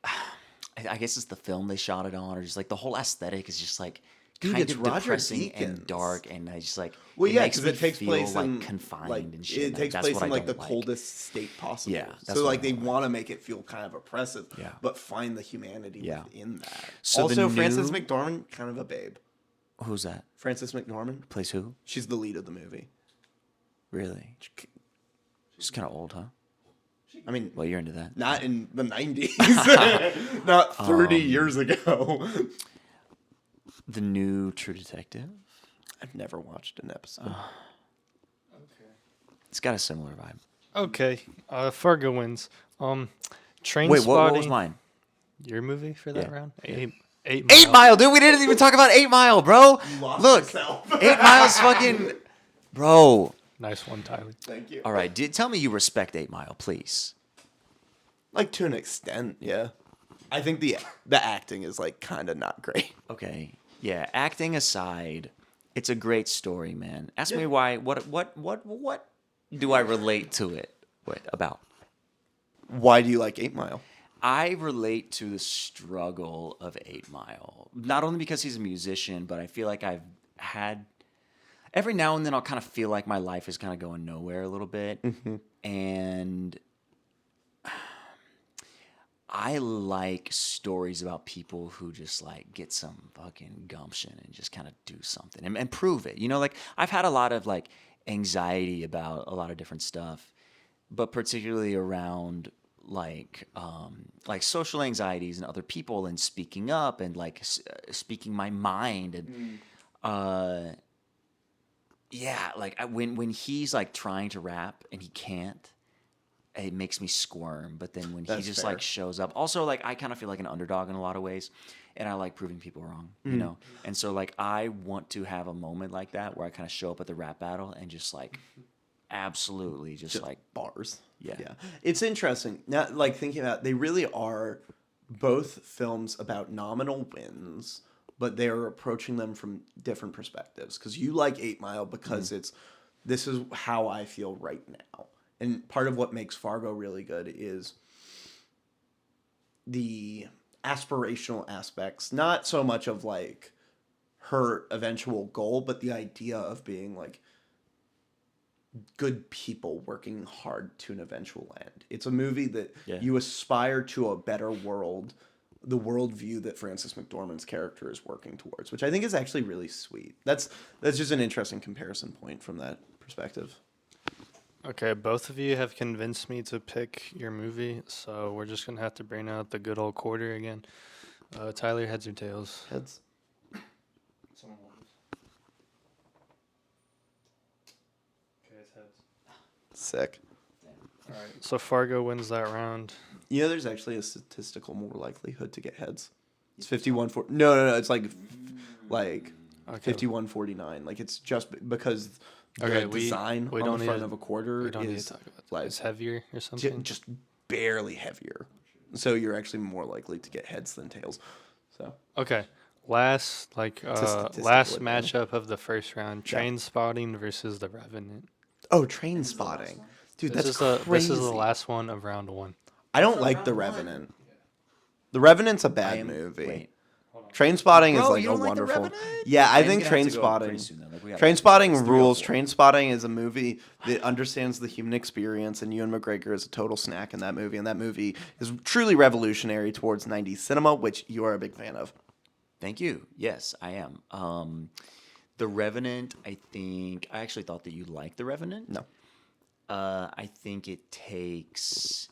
I guess it's the film they shot it on, or just like the whole aesthetic is just like Dude, kind it's of Roger depressing Deakins. and dark, and I just like Well, yeah, makes because me it takes feel place like in confined like, and shit. It Like, takes that's place what in I like the don't like. coldest state possible. Yeah, that's so what I like they don't like. want to make it feel kind of oppressive. Yeah. But find the humanity Yeah. within that. So the also, Frances new- McDormand, kind of a babe. Who's that? Frances McDormand, Plays who? she's the lead of the movie. Really? She's kind of old, huh? I mean, Well, you're into that. not in the 90s, not 30 years ago. The new True Detective. I've never watched an episode. It's got a similar vibe. Okay, Fargo wins. Train Wait, Spotting. what was mine? Your movie for that Yeah. round? Eight Eight Mile. Mile, dude. We didn't even talk about 8 Mile, bro. lost Look, yourself. 8 Mile's fucking, bro. Nice one, Tyler. Thank you. All right, tell me you respect 8 Mile, please. Like to an extent, yeah. I think the acting is like kind of not great. Okay, yeah. Acting aside, it's a great story, man. Ask me why. What do I relate to it? About? Why do you like 8 Mile? I relate to the struggle of 8 Mile. Not only because he's a musician, but I feel like I've had every now and then I'll kind of feel like my life is kind of going nowhere a little bit. And I like stories about people who just like get some fucking gumption and just kind of do something and prove it. You know, like I've had a lot of like anxiety about a lot of different stuff, but particularly around like social anxieties and other people and speaking up and like speaking my mind and yeah, like when he's like trying to rap and he can't, it makes me squirm. But then when he That's just fair. like shows up, also like I kind of feel like an underdog in a lot of ways, and I like proving people wrong, you know. And so like I want to have a moment like that where I kind of show up at the rap battle and just like absolutely just like Bars. Yeah. It's interesting. Now, like thinking about they really are both films about nominal wins, but they are approaching them from different perspectives. Because you like 8 Mile because this is how I feel right now. And part of what makes Fargo really good is the aspirational aspects, not so much of like her eventual goal, but the idea of being like good people working hard to an eventual end. It's a movie that you aspire to a better world, the worldview that Frances McDormand's character is working towards, which I think is actually really sweet. That's just an interesting comparison point from that perspective. Okay, both of you have convinced me to pick your movie, so we're just gonna have to bring out the good old quarter again. Tyler, heads or tails? Heads. Okay, it's heads. Sick. All right. So Fargo wins that round. You know, there's actually a statistical more likelihood to get heads. It's 51-4. No. It's like Okay. 51-49. Like it's just because the Okay, design we on don't the need front to- of a quarter We don't need is to talk about that. like It's heavier or something. just barely heavier. So you're actually more likely to get heads than tails. So Okay. Last statistical last advantage. matchup of the first round: Train Spotting versus the Revenant. Oh, Train Spotting. Dude, This that's is the crazy. last one of round one. I don't like The Revenant. The Revenant's a bad am- movie. wait. Train Spotting is Bro, like you a don't like The wonderful. Revenant? Yeah, I I'm think gonna have Train to go Spotting. pretty soon, though. Like, we gotta- Train Spotting it's 3 or rules. 4. Train Spotting is a movie that understands the human experience, and Ewan McGregor is a total snack in that movie. And that movie is truly revolutionary towards '90s cinema, which you are a big fan of. Thank you. Yes, I am. The Revenant, I actually thought that you liked The Revenant. No. I think it takes.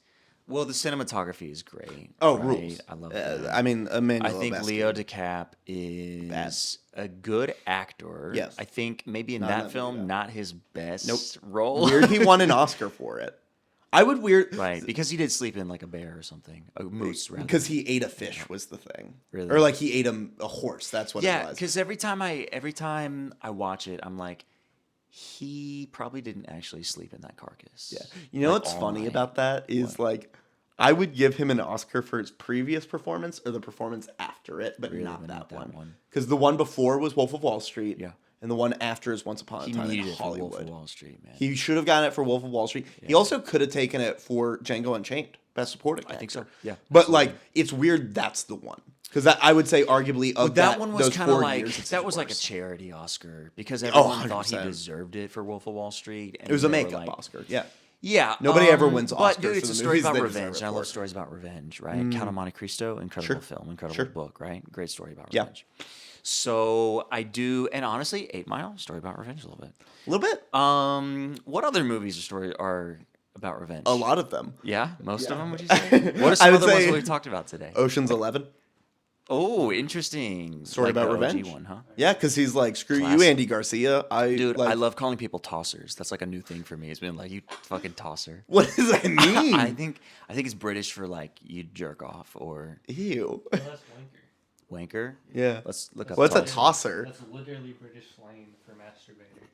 Well, the cinematography is great. Oh, right? rules. I love that. I mean, Emmanuel I think Lubezki. Leo DiCap is a good actor. Yes. I think maybe in Not in that that film, movie, not his best Nope. role. Weird, he won an Oscar for it. I would weird Right, because he did sleep in like a bear or something. A moose, rather. because he ate a fish was the thing. Really? Or like he ate a horse. That's what it Yeah, was. because every time I watch it, I'm like, he probably didn't actually sleep in that carcass. Yeah. You know Like, what's all funny night. about that is like I would give him an Oscar for his previous performance or the performance after it, but Really, not but that not that one. one. Because the one before was Wolf of Wall Street. Yeah. And the one after is Once Upon a He Time needed in it for Hollywood. Wolf of Wall Street, man. He should have gotten it for Wolf of Wall Street. He also could have taken it for Django Unchained, Best Supporting Actor. I think so. Yeah, But absolutely. like, it's weird that's the one because I would say arguably of that one was those kind of 4 like years, it's that his was like a worst. charity Oscar because Oh, everyone thought he 100%. deserved it for Wolf of Wall Street. And It was a they were makeup like- Oscar. Yeah. Yeah, Nobody ever wins But Oscars dude, for it's the a story movies about they deserve revenge. it And I love for. stories about revenge, right? Count of Monte Cristo, incredible Sure. film, incredible Sure. book, right? Great story about Yeah. revenge. So I do, and honestly, 8 Mile, story about revenge a little bit. A little bit. What other movies are about revenge? A lot of them. Yeah, most of them. Would you say? What are I some would other ones say- that we've talked about today? Ocean's 11. Oh, interesting. Story Like about the OG revenge. one, huh? Yeah, because he's like, screw you, Classic. Andy Garcia. Dude, like, I love calling people tossers. That's like a new thing for me. It's been like you fucking tosser. What does that mean? I think it's British for like you jerk off or Ew. That's wanker. wanker. Yeah. Let's look up. What's a tosser. tosser? That's literally British slang for masturbator.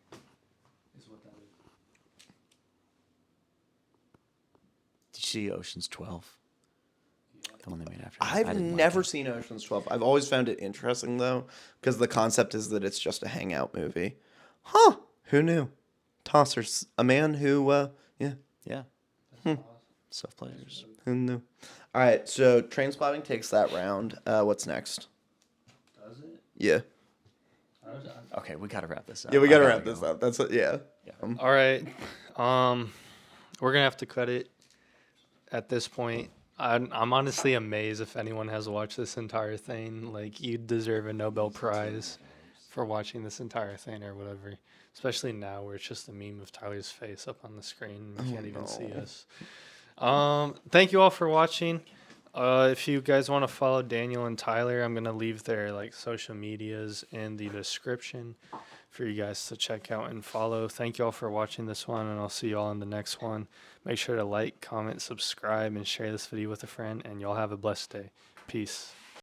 Is what that is. Did you see Ocean's 12? The one they made after. that? I I've didn't like never it. seen Ocean's 12. I've always found it interesting though, because the concept is that it's just a hangout movie. Huh? Who knew? Tossers, a man who, yeah, Yeah. Self pleasures. who knew? All right, so Train Spotting takes that round. What's next? Does it? Yeah, Okay, we gotta wrap this up. yeah, we I gotta gotta wrap this go. up. That's what, yeah. All right. We're gonna have to cut it at this point. I'm honestly amazed if anyone has watched this entire thing. Like, you deserve a Nobel Prize for watching this entire thing or whatever. Especially now where it's just a meme of Tyler's face up on the screen. You can't even see us. Thank you all for watching. If you guys want to follow Daniel and Tyler, I'm gonna leave their like social medias in the description for you guys to check out and follow. Thank you all for watching this one, and I'll see you all in the next one. Make sure to like, comment, subscribe, and share this video with a friend, and y'all have a blessed day. Peace.